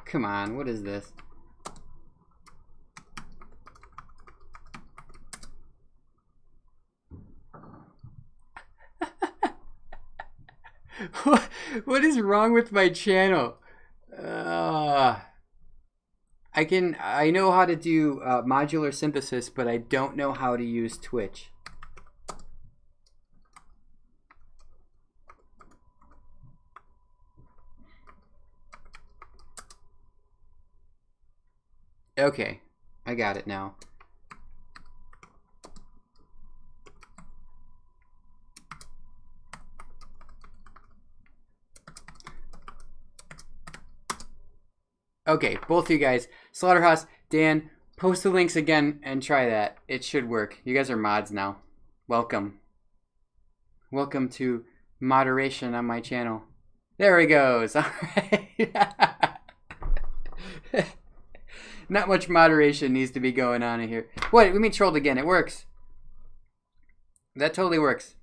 Come on, what is this? What is wrong with my channel? I know how to do modular synthesis, but I don't know how to use Twitch. Okay, I got it now. Okay, both of you guys, Slaughterhouse, Dan, post the links again and try that. It should work. You guys are mods now. Welcome. Welcome to moderation on my channel. There he goes. All right. Not much moderation needs to be going on in here. What? We mean trolled again. It works. That totally works.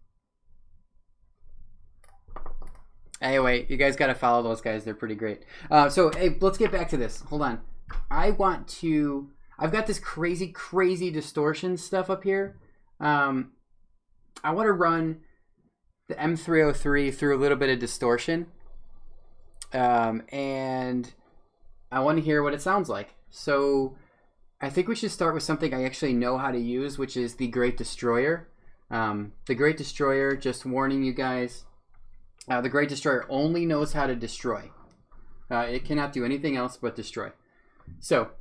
Anyway, you guys got to follow those guys. They're pretty great. So, hey, let's get back to this. Hold on. I've got this crazy distortion stuff up here. I want to run the M303 through a little bit of distortion. And I want to hear what it sounds like. So I think we should start with something I actually know how to use, which is the Great Destroyer. The Great Destroyer, just warning you guys, the Great Destroyer only knows how to destroy. It cannot do anything else but destroy. So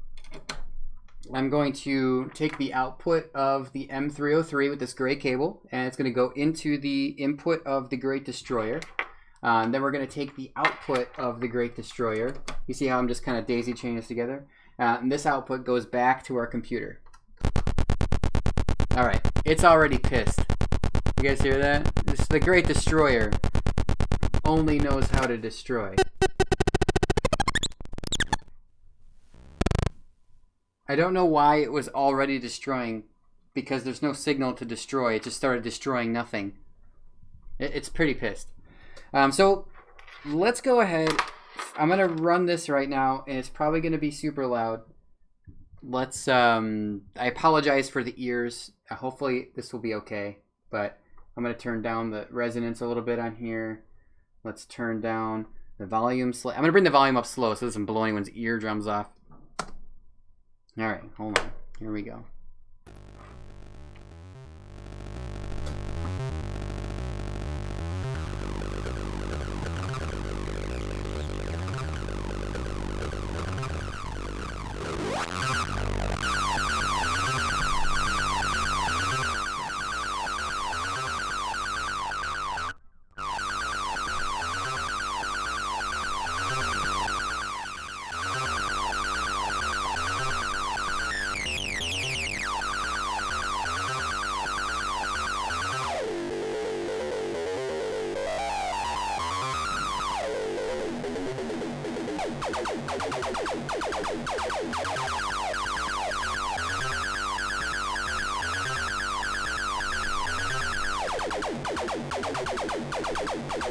I'm going to take the output of the M303 with this gray cable, and it's going to go into the input of the Great Destroyer. Then we're going to take the output of the Great Destroyer. You see how I'm just kind of daisy chaining this together? And this output goes back to our computer. All right, it's already pissed. You guys hear that? This, the Great Destroyer only knows how to destroy. I don't know why it was already destroying, because there's no signal to destroy. It just started destroying nothing. It's pretty pissed. So let's go ahead. I'm gonna run this right now, and it's probably gonna be super loud. Let's I apologize for the ears. Hopefully this will be okay, but I'm gonna turn down the resonance a little bit on here. Let's turn down the volume. I'm gonna bring the volume up slow so it doesn't blow anyone's eardrums off. All right, hold on. Here we go.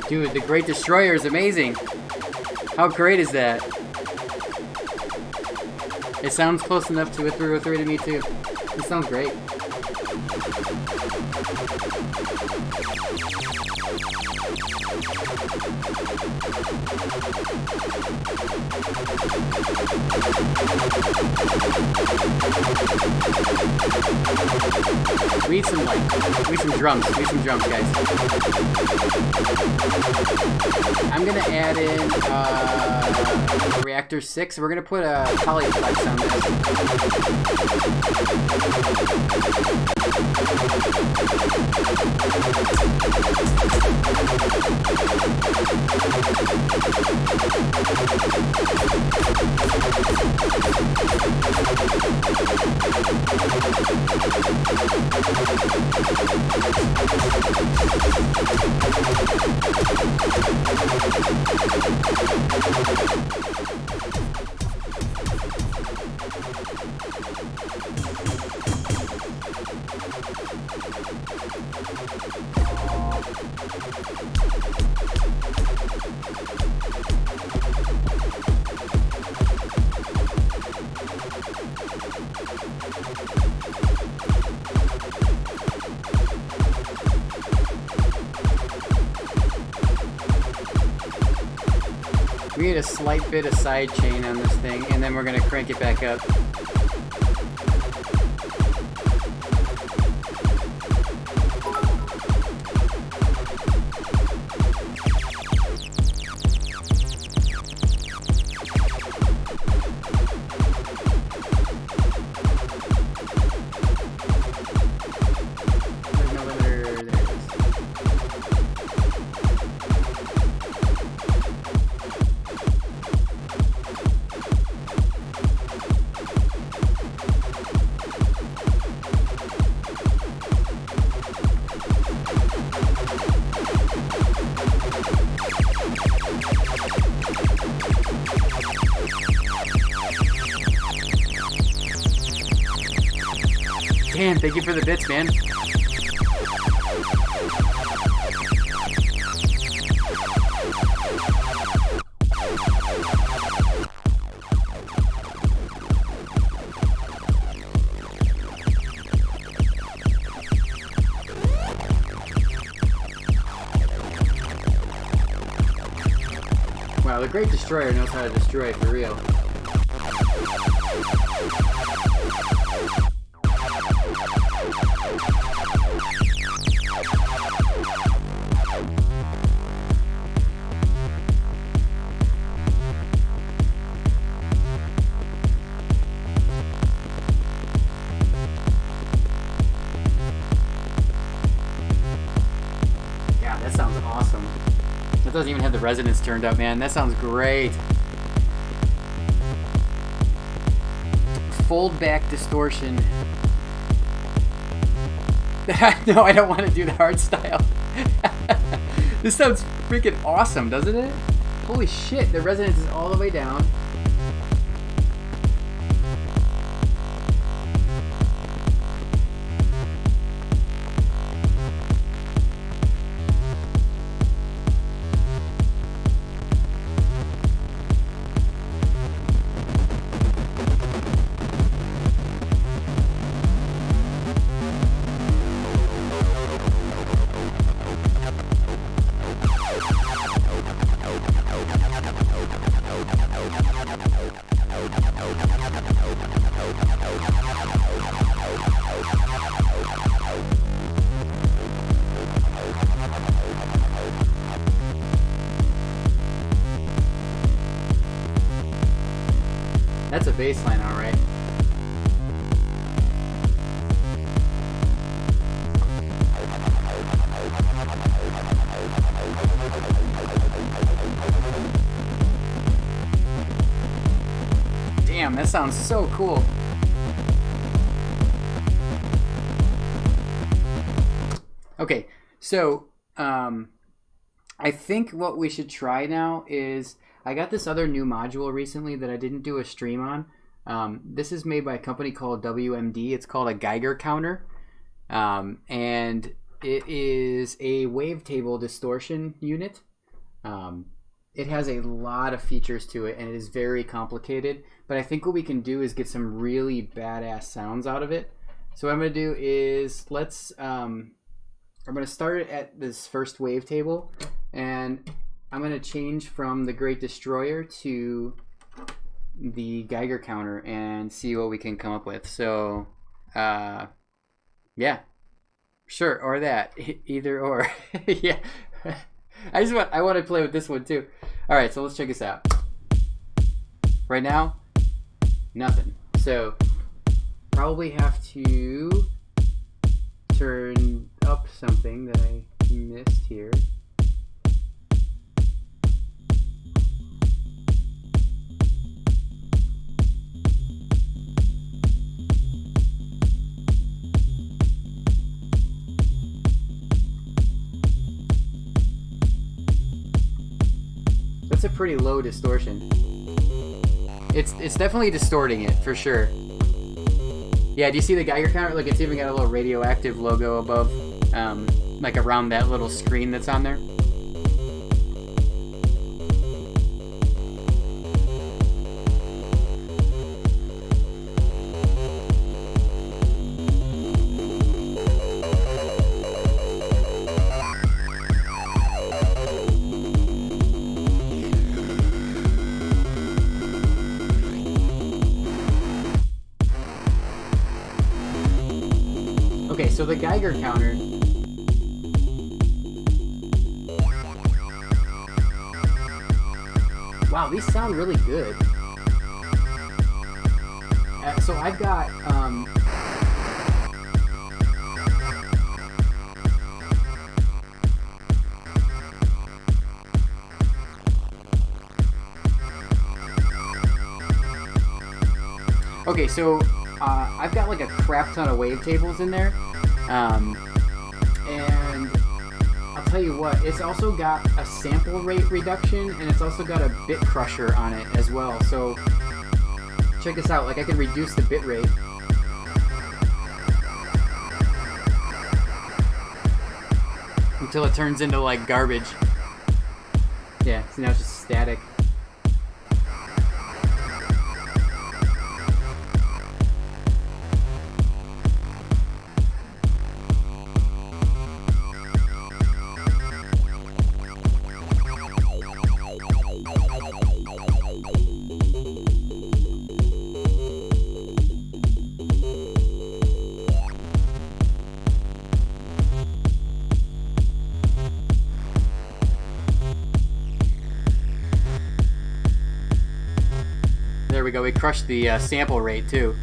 Dude, the Great Destroyer is amazing. How great is that? It sounds close enough to a 303 to me too. It sounds great. We need some drums. We need some drums, guys. I'm gonna add in Reactor 6. We're gonna put a polyplex on this. We need a slight bit of side chain on this thing, and then we're gonna crank it back up. There's no limiter. There it is. Dan, thank you for the bits, man. Wow, the Great Destroyer knows how to destroy for real. Yeah, that sounds awesome. That doesn't even have the resonance turned up, man. That sounds great. Fold back distortion. No, I don't want to do the hard style. This sounds freaking awesome, doesn't it? Holy shit, the resonance is all the way down. That's a bass line, all right. Damn, that sounds so cool. Okay, so I think what we should try now is, I got this other new module recently that I didn't do a stream on. This is made by a company called WMD. It's called a Geiger counter. And it is a wavetable distortion unit. It has a lot of features to it, and it is very complicated. But I think what we can do is get some really badass sounds out of it. So what I'm going to do is, I'm going to start it at this first wavetable, and I'm going to change from the Great Destroyer to the Geiger counter and see what we can come up with. So, yeah, sure, or that, either or. Yeah, I want to play with this one too. All right, so let's check this out. Right now, nothing. So, probably have to turn up something that I missed here. pretty low distortion. It's definitely distorting it for sure. Yeah, do you see the Geiger counter? Look, it's even got a little radioactive logo above, like around that little screen that's on there. Okay, so the Geiger counter. Wow, these sound really good. So I've got, okay, so I've got like a crap ton of wavetables in there. And I'll tell you what, it's also got a sample rate reduction, and it's also got a bit crusher on it as well. So check this out, like I can reduce the bit rate. Until it turns into like garbage. Yeah, so now it's just static. There we go, we crushed the sample rate too.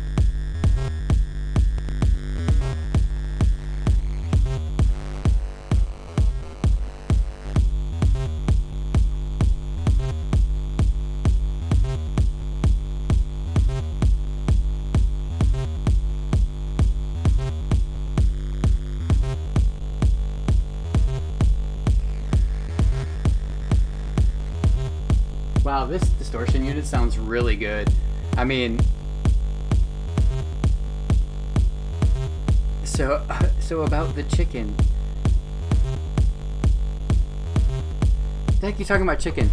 Wow, this distortion unit sounds really good. I mean, so about the chicken. What the heck are you talking about chicken?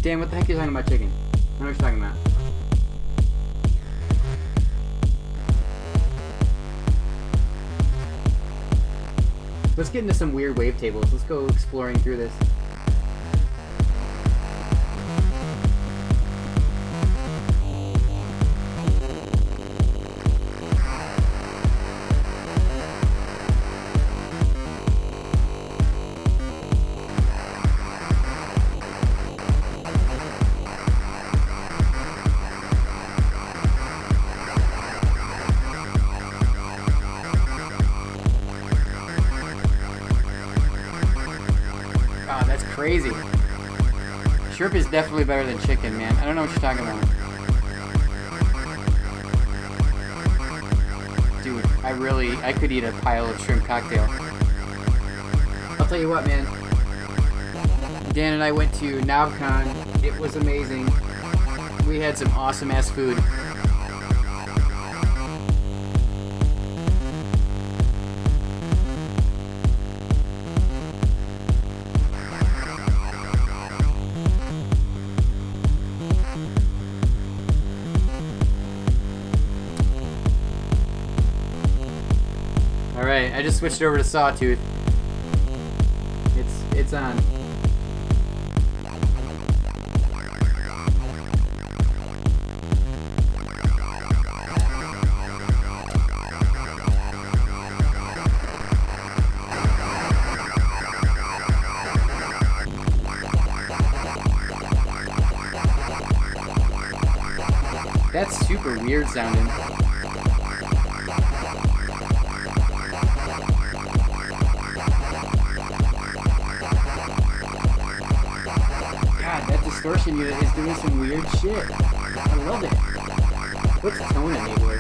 Dan, what the heck are you talking about chicken? I don't know what you're talking about. Let's get into some weird wavetables. Let's go exploring through this. Crazy. Shrimp is definitely better than chicken, man. I don't know what you're talking about. Dude, I could eat a pile of shrimp cocktail. I'll tell you what, man. Dan and I went to NavCon. It was amazing. We had some awesome ass food. Alright, I just switched over to Sawtooth. It's on. That's super weird sounding. Distortion unit is doing some weird shit. I love it. What's tone enabler?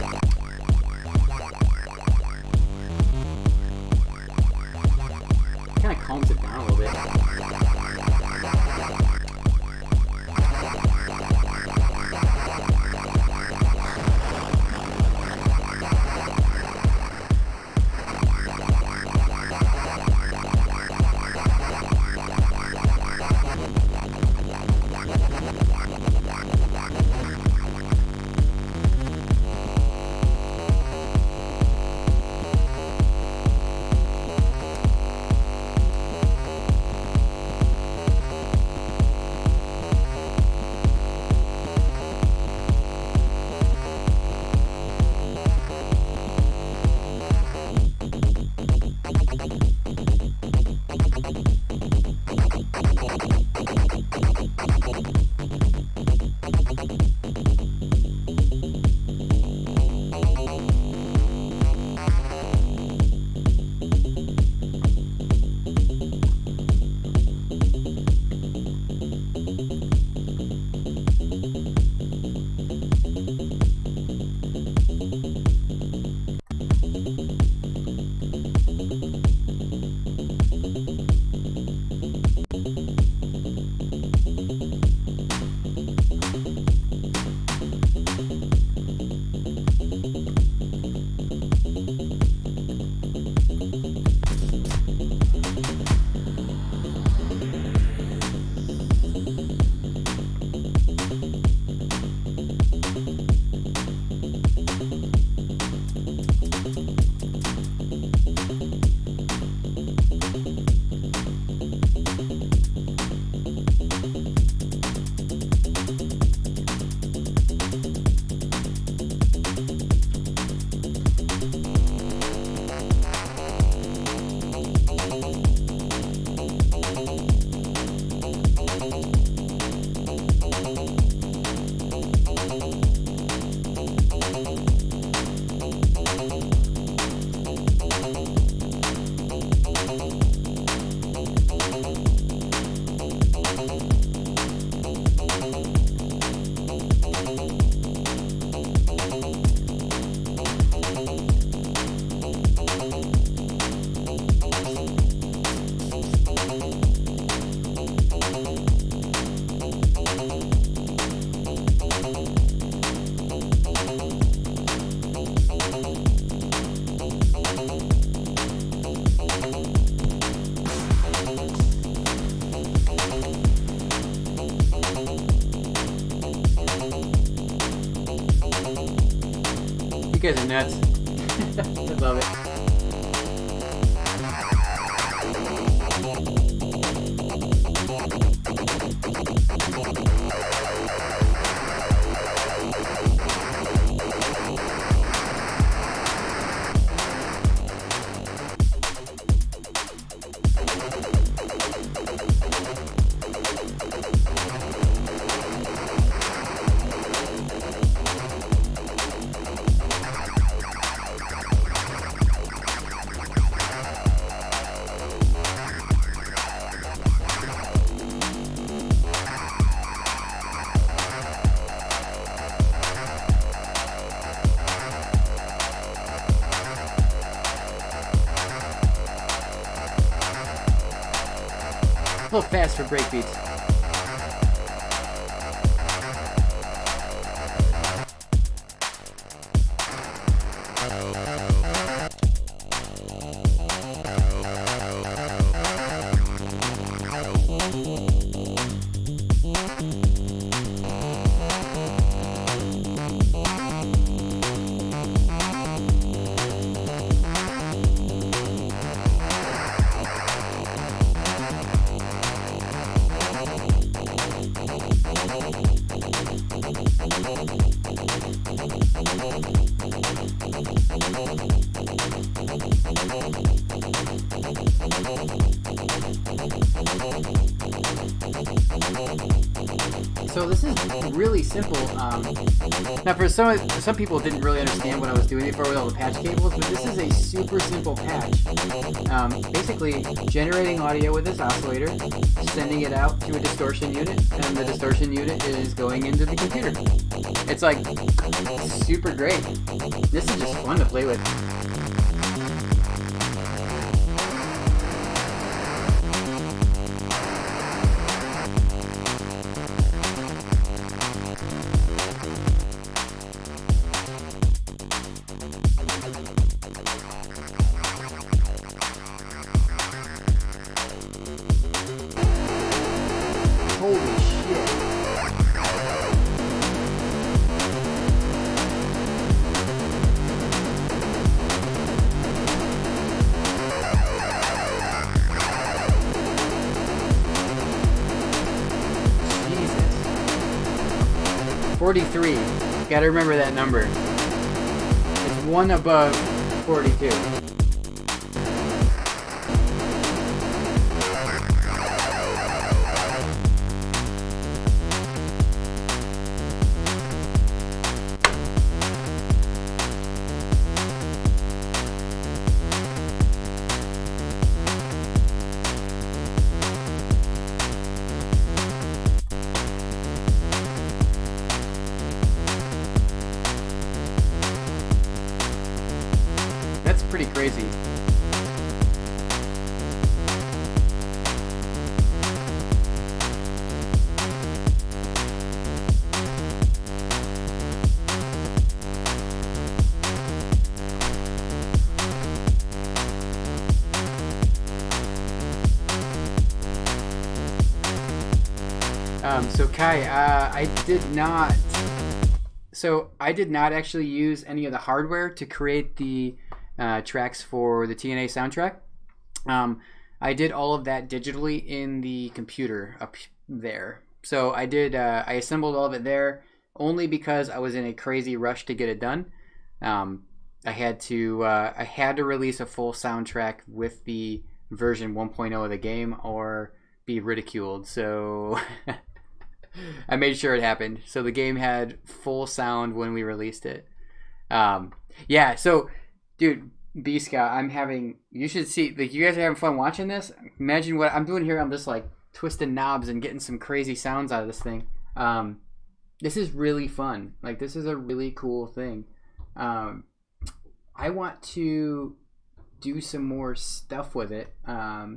Kind of calms it down a little bit. I love it. A little fast for breakbeats. So this is really simple. Now for some people didn't really understand what I was doing before with all the patch cables, but this is a super simple patch. Basically generating audio with this oscillator, sending it out to a distortion unit, and the distortion unit is going into the computer. It's like super great. This is just fun to play with. Holy shit. Jesus. 43. Gotta remember that number. It's one above 42. That's pretty crazy. So Kai, I did not actually use any of the hardware to create the tracks for the TNA soundtrack. I did all of that digitally in the computer up there. So I assembled all of it there only because I was in a crazy rush to get it done. I had to release a full soundtrack with the version 1.0 of the game or be ridiculed. So I made sure it happened. So the game had full sound when we released it. Yeah, so dude, B-Scout, you should see, like, you guys are having fun watching this. Imagine what I'm doing here. I'm just like twisting knobs and getting some crazy sounds out of this thing. This is really fun. Like, this is a really cool thing. I want to do some more stuff with it. I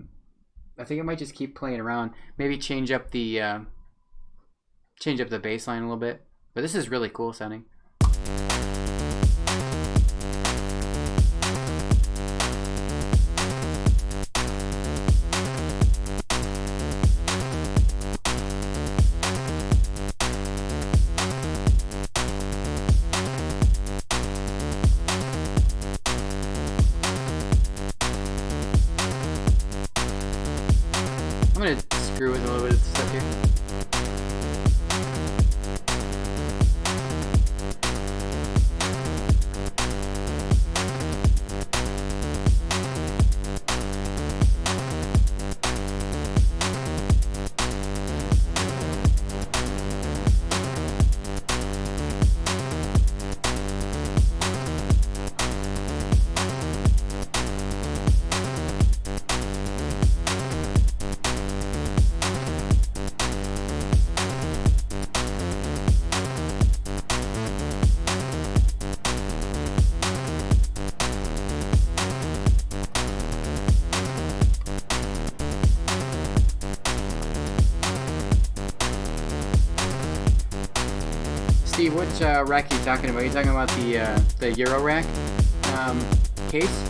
think I might just keep playing around. Maybe change up the bass line a little bit. But this is really cool sounding. Which rack are you talking about? Are you talking about the Euro rack case?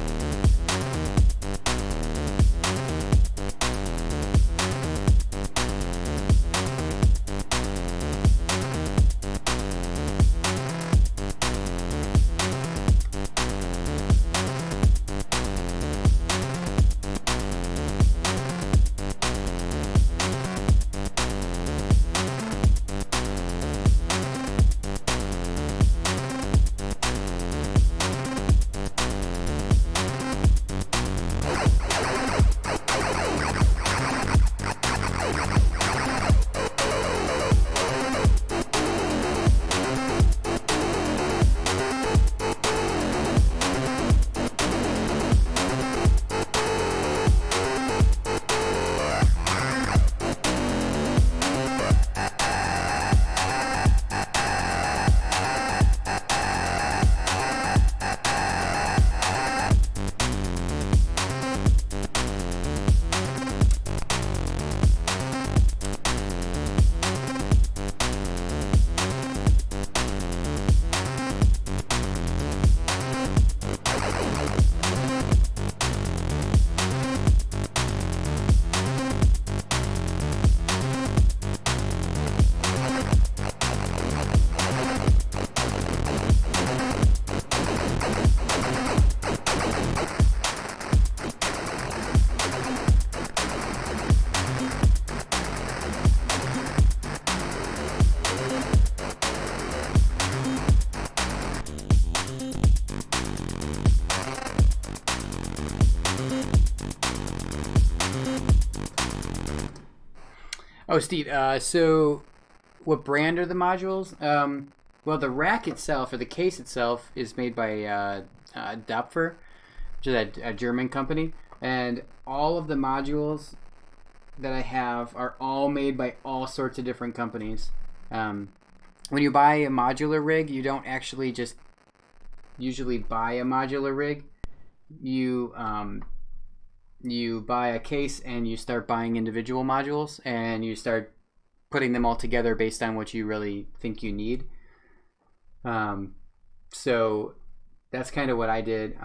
Oh, Steve. So, what brand are the modules? Well, the rack itself, or the case itself, is made by Dapfer, which is a German company, and all of the modules that I have are all made by all sorts of different companies. When you buy a modular rig, you don't actually just usually buy a modular rig. You buy a case and you start buying individual modules, and you start putting them all together based on what you really think you need. So that's kind of what I did.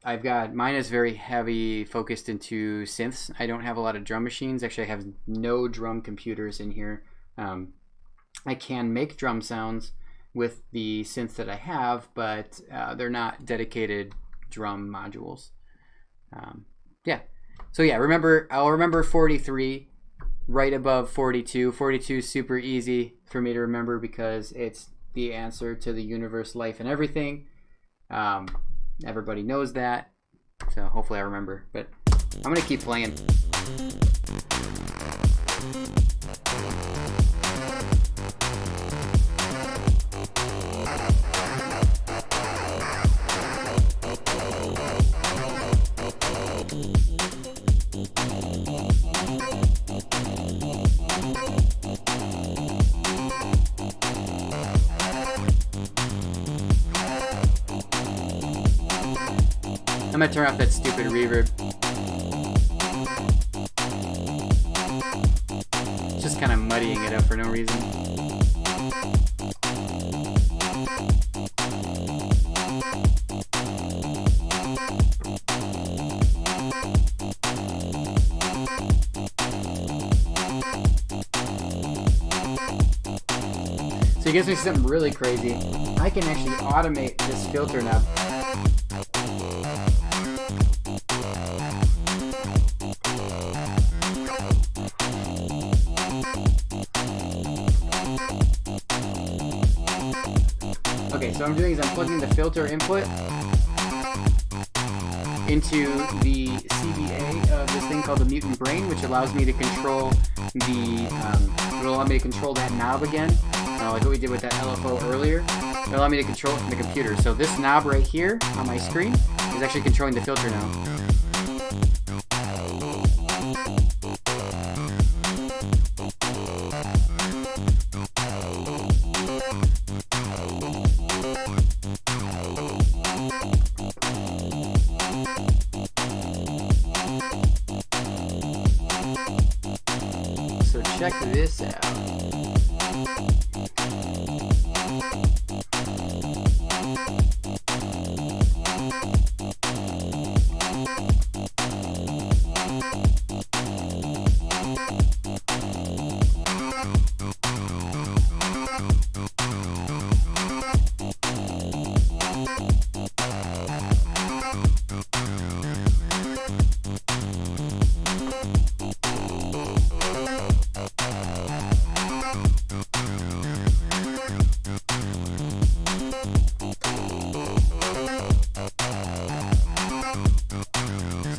I've got, mine is very heavy focused into synths. I don't have a lot of drum machines. Actually, I have no drum computers in here. I can make drum sounds with the synths that I have, but they're not dedicated drum modules. Yeah. So yeah, I'll remember 43 right above 42. 42 is super easy for me to remember because it's the answer to the universe, life, and everything. Everybody knows that. So hopefully I remember. But I'm going to keep playing. I'm gonna turn off that stupid reverb. Just kind of muddying it up for no reason. So it gives me something really crazy. I can actually automate this filter knob. Okay, so what I'm doing is I'm plugging the filter input into the CBA of this thing called the Mutant Brain, which allows me to control that knob again, like what we did with that LFO earlier. It'll allow me to control it from the computer. So this knob right here on my screen is actually controlling the filter now. So check this out.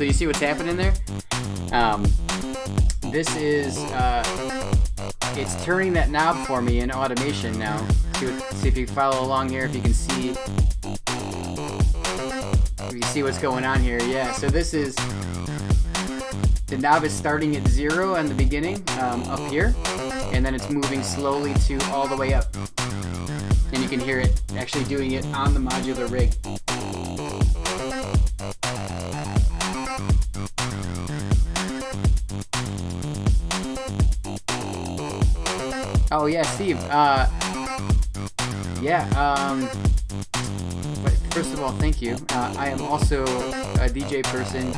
So you see what's happening there? This is, it's turning that knob for me in automation now. See if you follow along here, if you can see, if you see what's going on here. Yeah, so this is, the knob is starting at 0 in the beginning, up here, and then it's moving slowly to all the way up. And you can hear it actually doing it on the modular rig. Oh yeah, Steve. First of all, thank you. I am also a DJ person,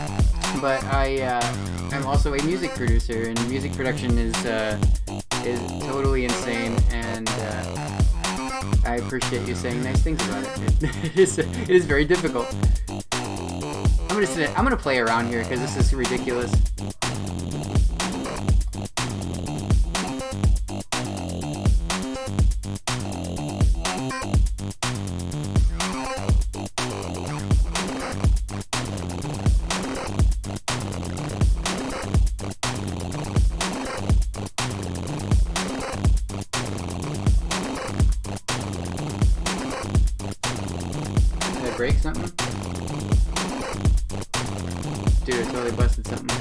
but I'm also a music producer, and music production is totally insane. And I appreciate you saying nice things about it. It is very difficult. I'm gonna play around here because this is ridiculous. Break something? Dude, I totally busted something.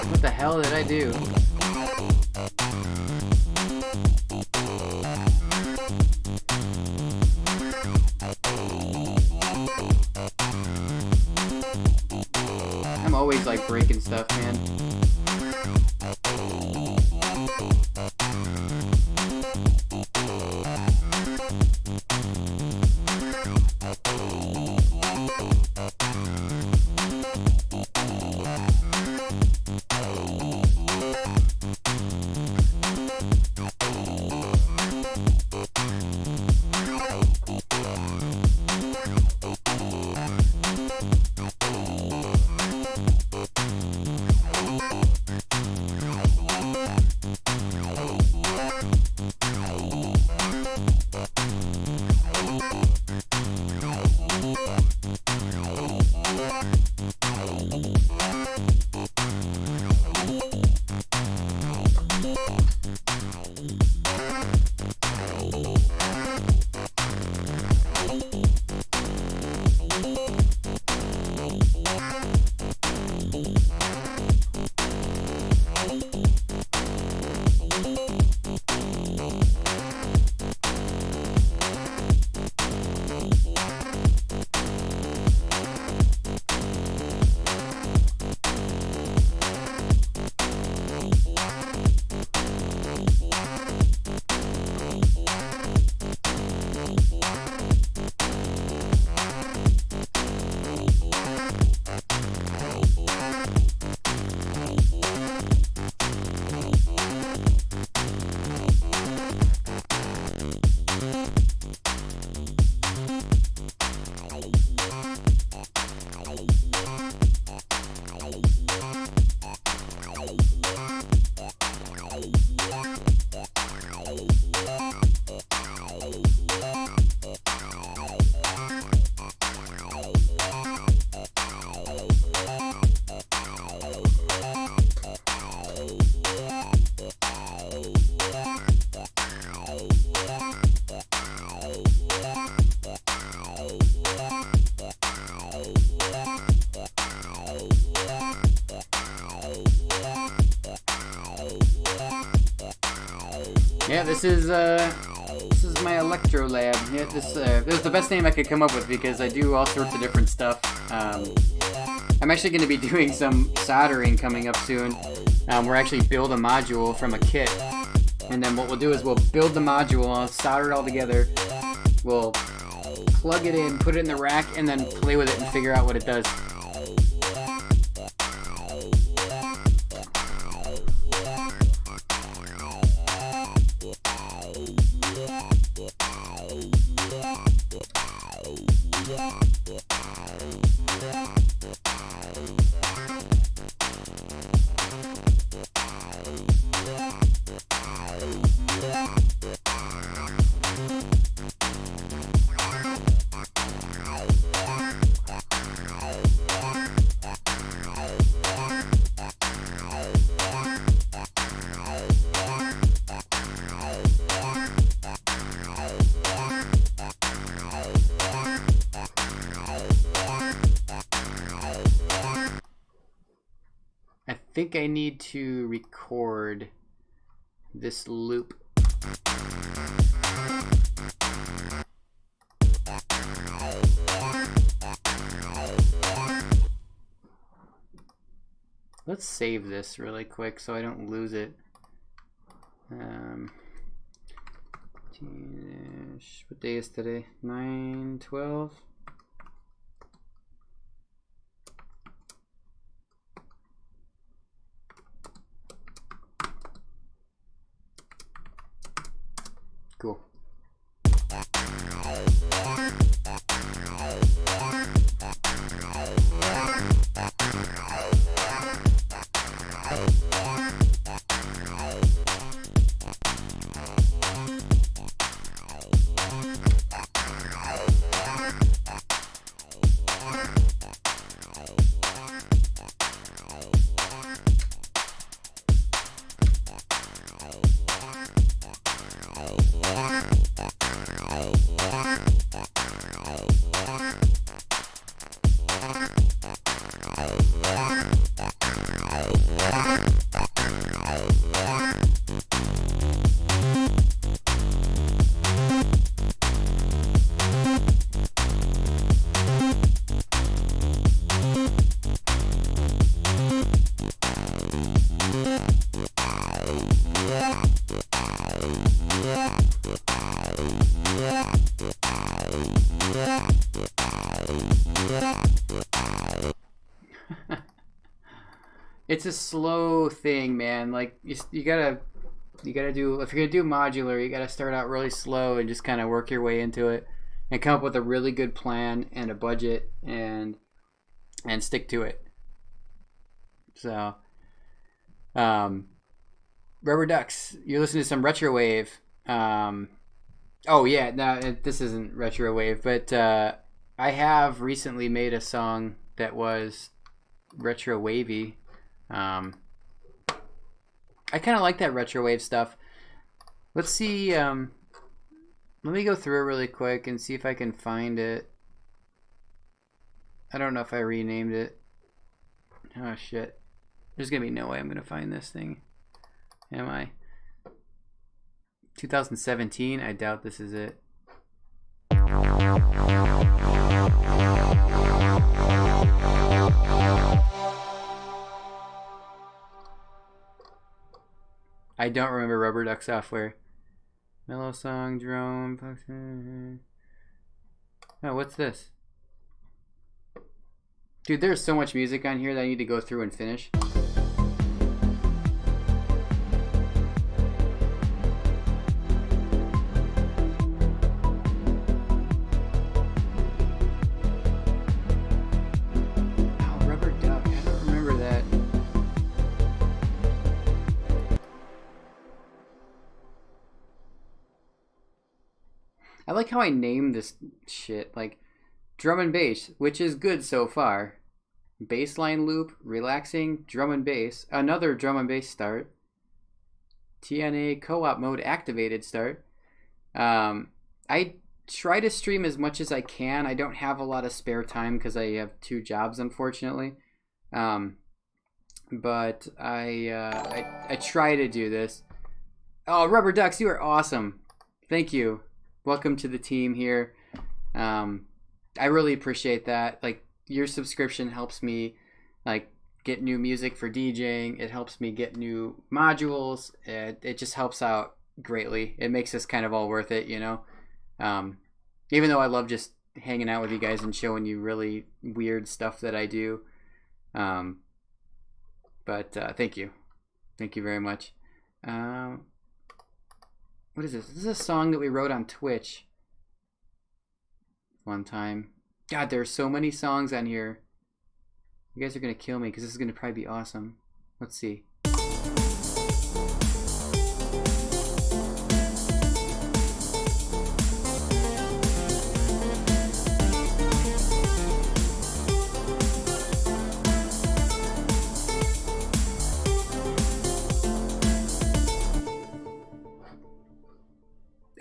What the hell did I do? I'm always like breaking stuff, man. Yeah, this is my electro lab. Yeah, this is the best name I could come up with because I do all sorts of different stuff. I'm actually going to be doing some soldering coming up soon. We're actually build a module from a kit, and then what we'll do is we'll build the module, solder it all together. We'll plug it in, put it in the rack, and then play with it and figure out what it does. think I need to record this loop. Let's save this really quick so I don't lose it. What day is today? 9/12. Cool. It's a slow thing, man. Like you gotta do, if you're gonna do modular, you gotta start out really slow and just kind of work your way into it and come up with a really good plan and a budget and stick to it. So Rubber Ducks, you're listening to some retrowave. Oh yeah, no, this isn't retrowave, but I have recently made a song that was retro wavy. I kind of like that retrowave stuff. Let's see. Let me go through it really quick and see if I can find it. I don't know if I renamed it. Oh shit. There's gonna be no way I'm gonna find this thing. Am I? 2017? I doubt this is it. I don't remember Rubber Duck software. Mellow song, drone. Oh, what's this? Dude, there's so much music on here that I need to go through and finish. I like how I named this shit, like drum and bass, which is good so far. Bassline loop, relaxing, drum and bass, another drum and bass start. TNA co-op mode activated start. I try to stream as much as I can. I don't have a lot of spare time because I have 2 jobs, unfortunately. But I try to do this. Oh, Rubber Ducks, you are awesome. Thank you. Welcome to the team here. I really appreciate that. Like, your subscription helps me like get new music for DJing. It helps me get new modules. It just helps out greatly. It makes this kind of all worth it, you know. Even though I love just hanging out with you guys and showing you really weird stuff that I do. But thank you very much. What is this? This is a song that we wrote on Twitch one time. God, there's so many songs on here. You guys are gonna kill me because this is gonna probably be awesome. Let's see.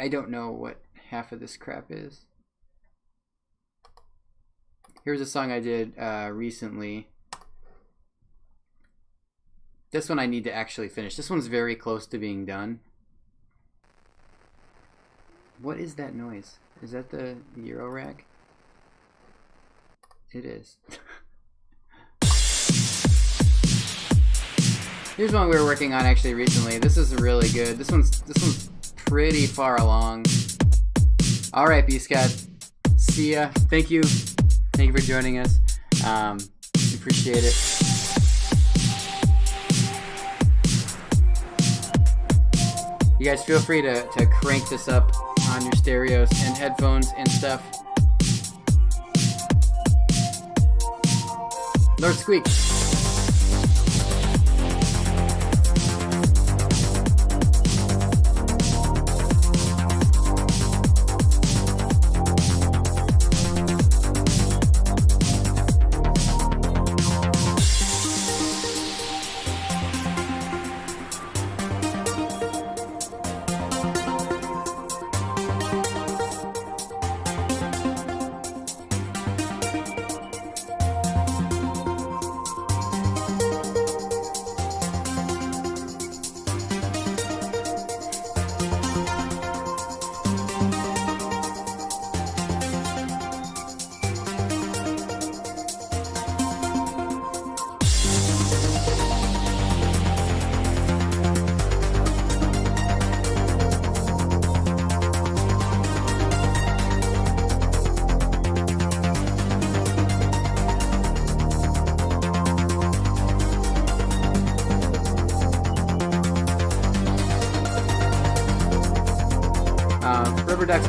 I don't know what half of this crap is. Here's a song I did recently. This one I need to actually finish. This one's very close to being done. What is that noise? Is that the Euro rack? It is. Here's one we were working on actually recently. This is really good. This one's pretty far along. All right, B Scott. See ya. Thank you. Thank you for joining us. Appreciate it. You guys feel free to crank this up on your stereos and headphones and stuff. Lord Squeak.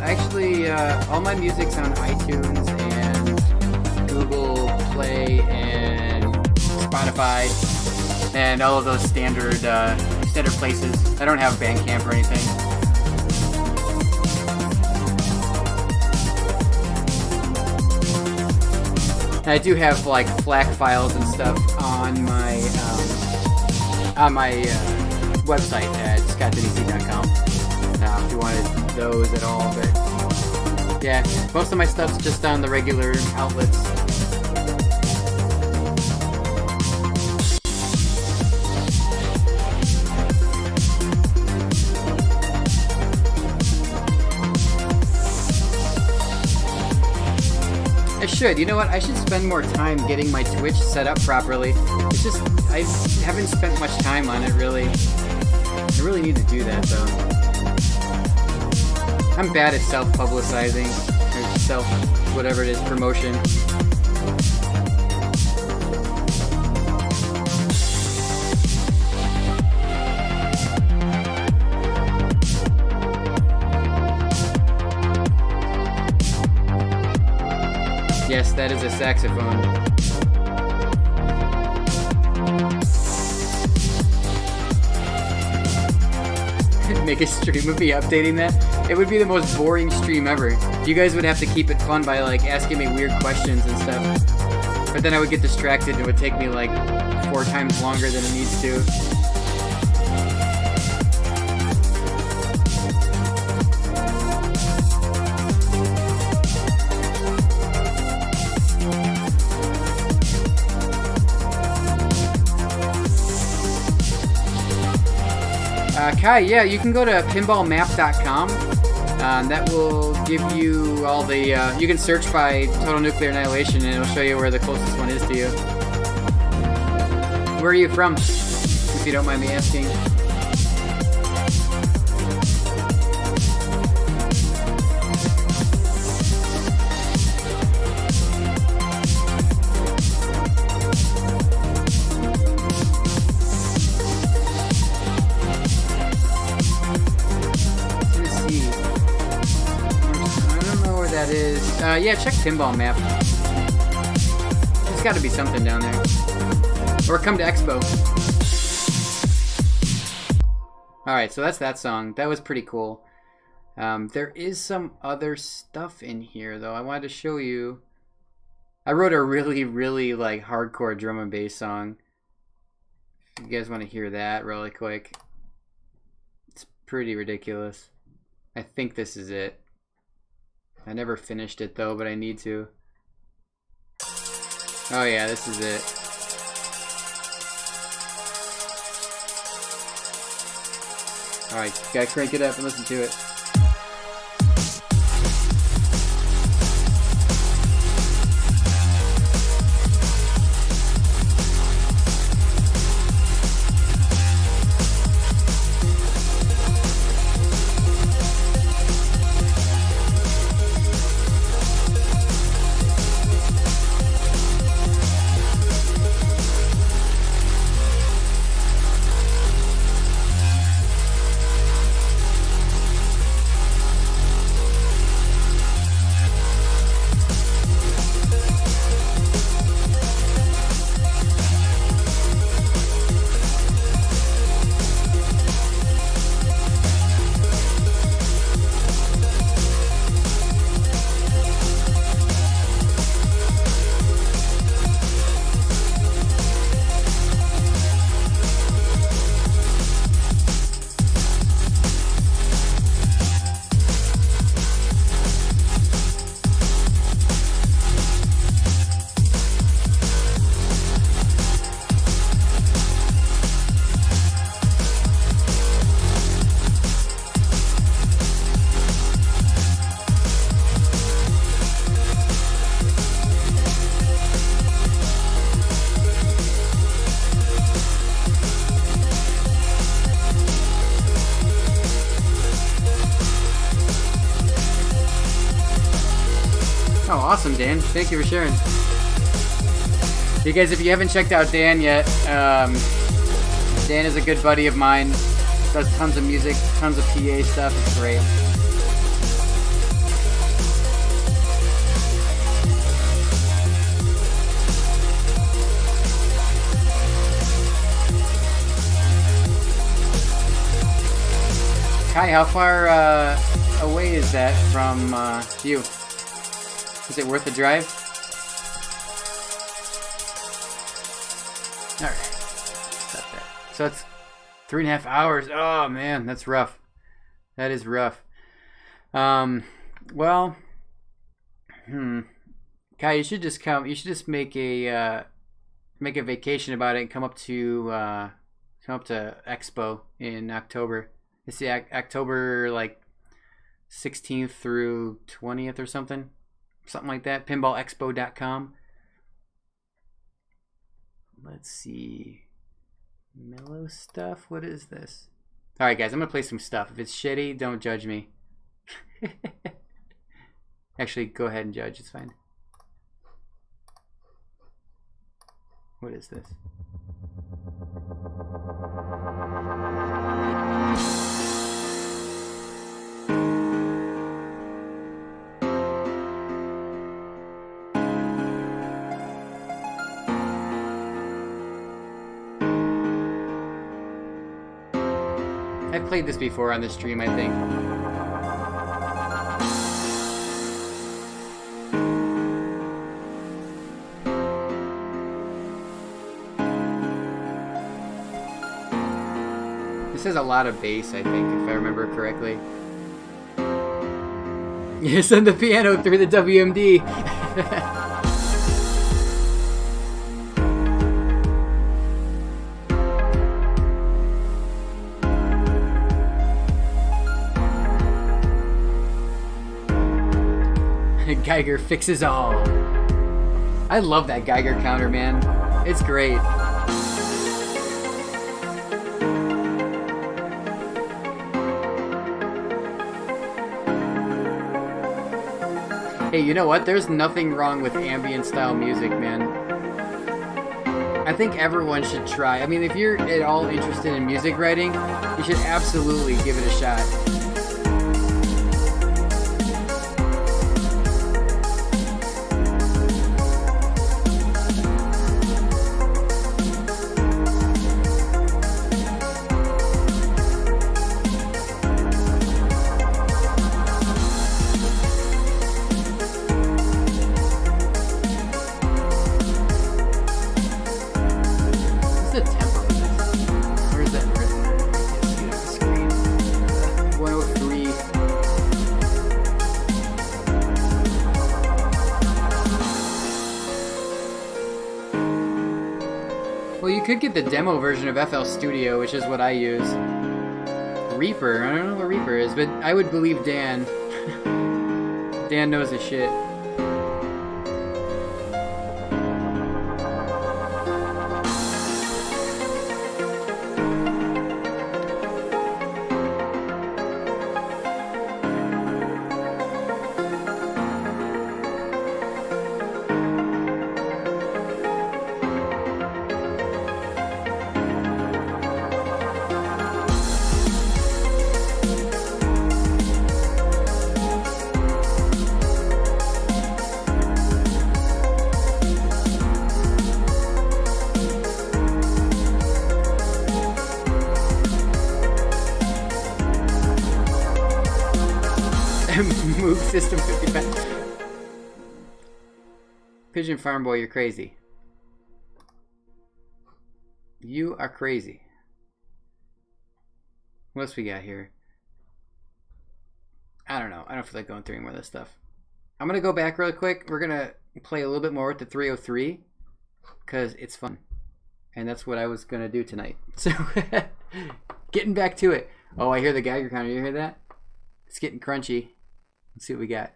Actually, all my music's on iTunes and Google Play and Spotify and all of those standard places. I don't have Bandcamp or anything. And I do have like FLAC files and stuff on my website at scottdennec.com. If you wanted those at all, but yeah, most of my stuff's just on the regular outlets. I should, you know what? I should spend more time getting my Twitch set up properly. It's just, I haven't spent much time on it really. I really need to do that though. I'm bad at self-publicizing, or whatever it is, promotion. Yes, that is a saxophone. Make a stream of me updating that. It would be the most boring stream ever. You guys would have to keep it fun by like asking me weird questions and stuff. But then I would get distracted and it would take me like 4 times longer than it needs to. Kai, yeah, you can go to pinballmap.com. That will give you all the... you can search by Total Nuclear Annihilation and it'll show you where the closest one is to you. Where are you from, if you don't mind me asking? Yeah, check Pinball Map. There's got to be something down there. Or come to Expo. Alright, so that's that song. That was pretty cool. There is some other stuff in here, though. I wanted to show you. I wrote a really, really, like, hardcore drum and bass song. If you guys want to hear that really quick. It's pretty ridiculous. I think this is it. I never finished it though, but I need to. Oh yeah, this is it. Alright, gotta crank it up and listen to it. Oh, awesome, Dan. Thank you for sharing. You guys, if you haven't checked out Dan yet, Dan is a good buddy of mine. Does tons of music, tons of PA stuff. It's great. Kai, how far away is that from you? Is it worth the drive? Alright. Stop that. So it's 3.5 hours. Oh man, that's rough. That is rough. Well, Kai, you should just come. You should just make a vacation about it and come up to Expo in October. It's the October like 16th through 20th or something like that. Pinballexpo.com. Let's see. Mellow stuff. What is this? All right, guys. I'm gonna play some stuff. If it's shitty, don't judge me. Actually, go ahead and judge. It's fine. What is this? I've played this before on the stream, I think. This has a lot of bass, I think, if I remember correctly. You send the piano through the WMD. Geiger fixes all. I love that Geiger counter, man. It's great. Hey, you know what? There's nothing wrong with ambient style music, man. I think everyone should try. I mean, if you're at all interested in music writing, you should absolutely give it a shot. Well, you could get the demo version of FL Studio, which is what I use. Reaper. I don't know what Reaper is, but I would believe Dan. Dan knows his shit. Move system 55. Pigeon Farm Boy, you're crazy. You are crazy. What else we got here? I don't know. I don't feel like going through any more of this stuff. I'm going to go back really quick. We're going to play a little bit more with the 303 because it's fun. And that's what I was going to do tonight. So, getting back to it. Oh, I hear the Geiger counter. You hear that? It's getting crunchy. Let's see what we got.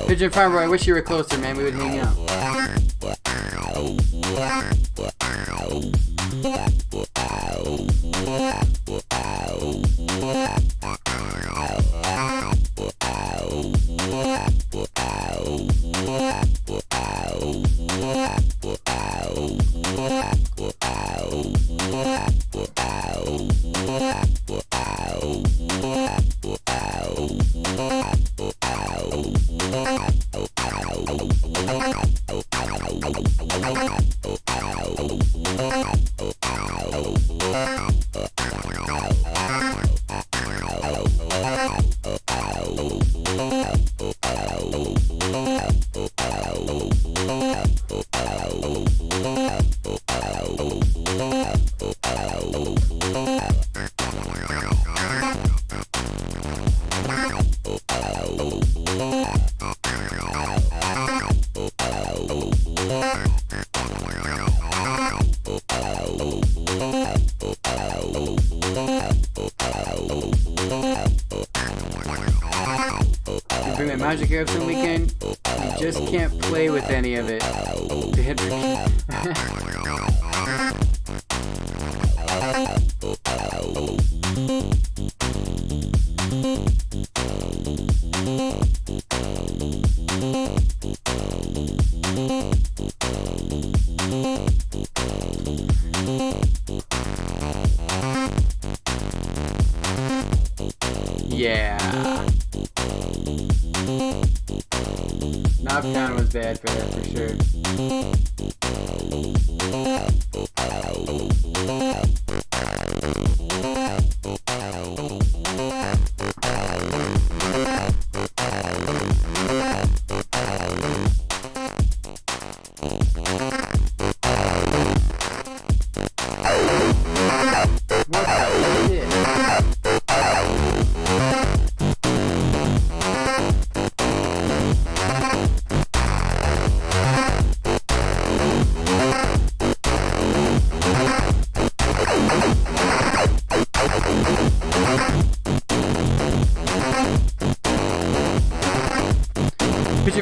Pigeon Farmer, I wish you were closer, man. We would hang out. Bring my magic here up some weekend. You just can't play with any of it. Yeah. Knockdown was bad for that, for sure.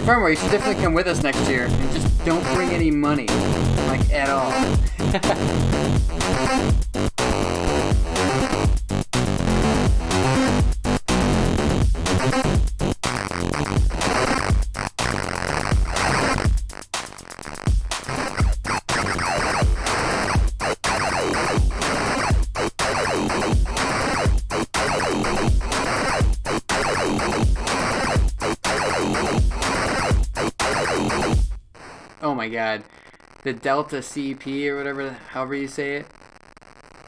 Farmer, you should definitely come with us next year and just don't bring any money, like at all. Oh my god. The Delta CP or whatever, however you say it.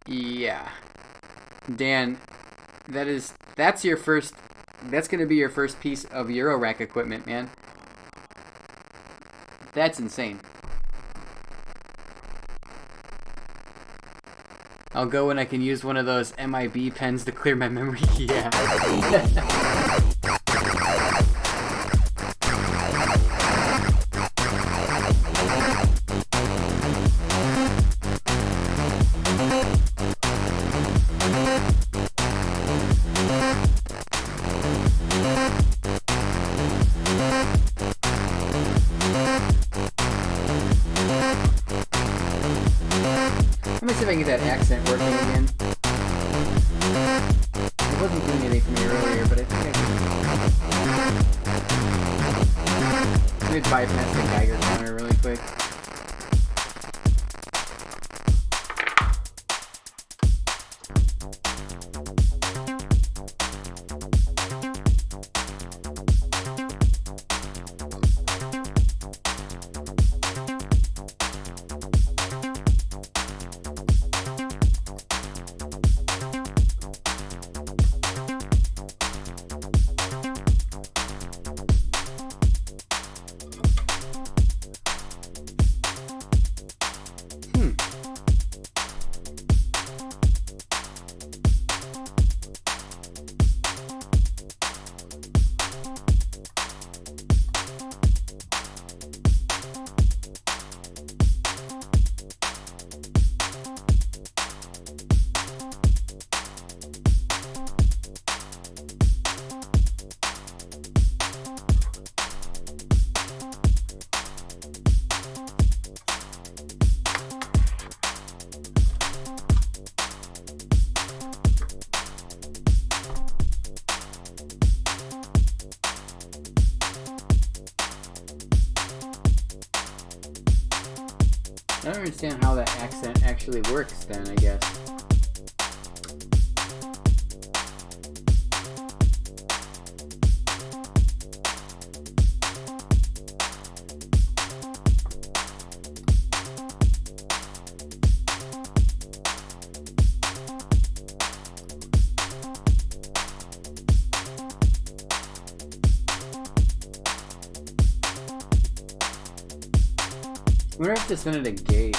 Yeah. Dan, that's your first, that's going to be your first piece of Eurorack equipment, man. That's insane. I'll go when I can use one of those MIB pens to clear my memory. Yeah. Let me see if I can get that accent working again. It wasn't doing anything for me earlier, but I think I can. Let me bypass the Geiger counter really quick. I don't understand how that accent actually works then, I guess. I wonder if this is at a gate.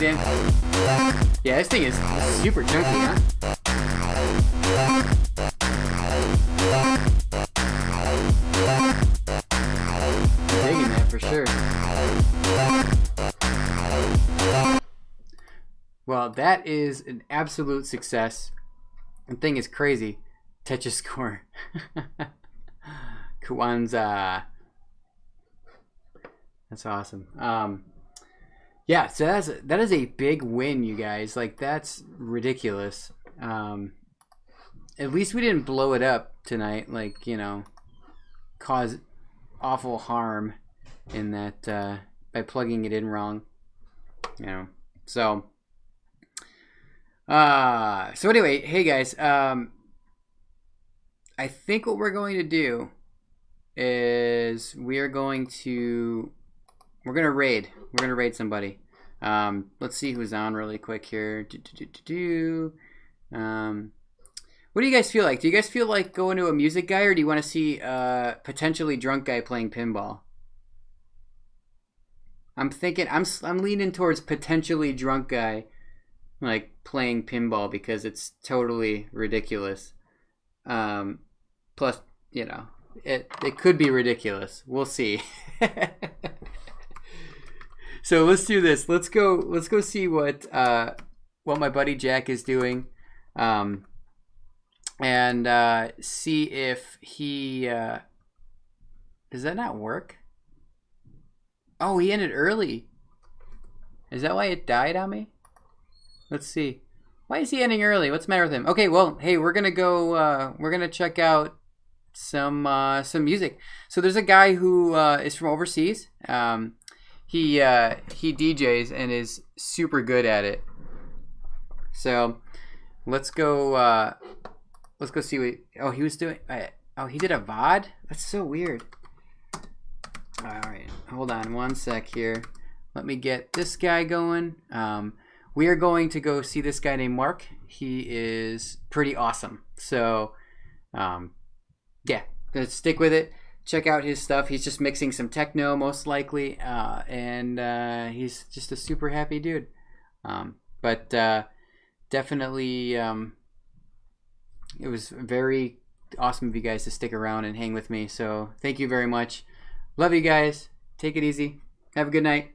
you, Dan. Yeah, this thing is super chunky, huh? Digging that for sure. Well, that is an absolute success. The thing is crazy. Tetris score. Kwanzaa. That's awesome. Yeah, so that is a big win, you guys. Like, that's ridiculous. At least we didn't blow it up tonight, like, you know, cause awful harm in that by plugging it in wrong. You know. So anyway, hey guys, I think what we're going to do is we're gonna raid. We're gonna raid somebody. Let's see who's on really quick here. What do you guys feel like? Do you guys feel like going to a music guy, or do you want to see a potentially drunk guy playing pinball? I'm thinking I'm leaning towards potentially drunk guy, like playing pinball, because it's totally ridiculous. Plus, you know, it could be ridiculous. We'll see. So let's do this. Let's go see what my buddy Jack is doing, and see if he does that not work? Oh, he ended early. Is that why it died on me? Let's see. Why is he ending early? What's the matter with him? Okay, well, hey, we're gonna go. We're gonna check out some music. So there's a guy who is from overseas. He DJs and is super good at it. So let's go see what. Oh, he was doing. Oh, he did a VOD. That's so weird. All right, hold on one sec here. Let me get this guy going. We are going to go see this guy named Mark. He is pretty awesome. So, yeah, let's stick with it. Check out his stuff. He's just mixing some techno, most likely, and he's just a super happy dude. But definitely, it was very awesome of you guys to stick around and hang with me. So thank you very much. Love you guys. Take it easy. Have a good night.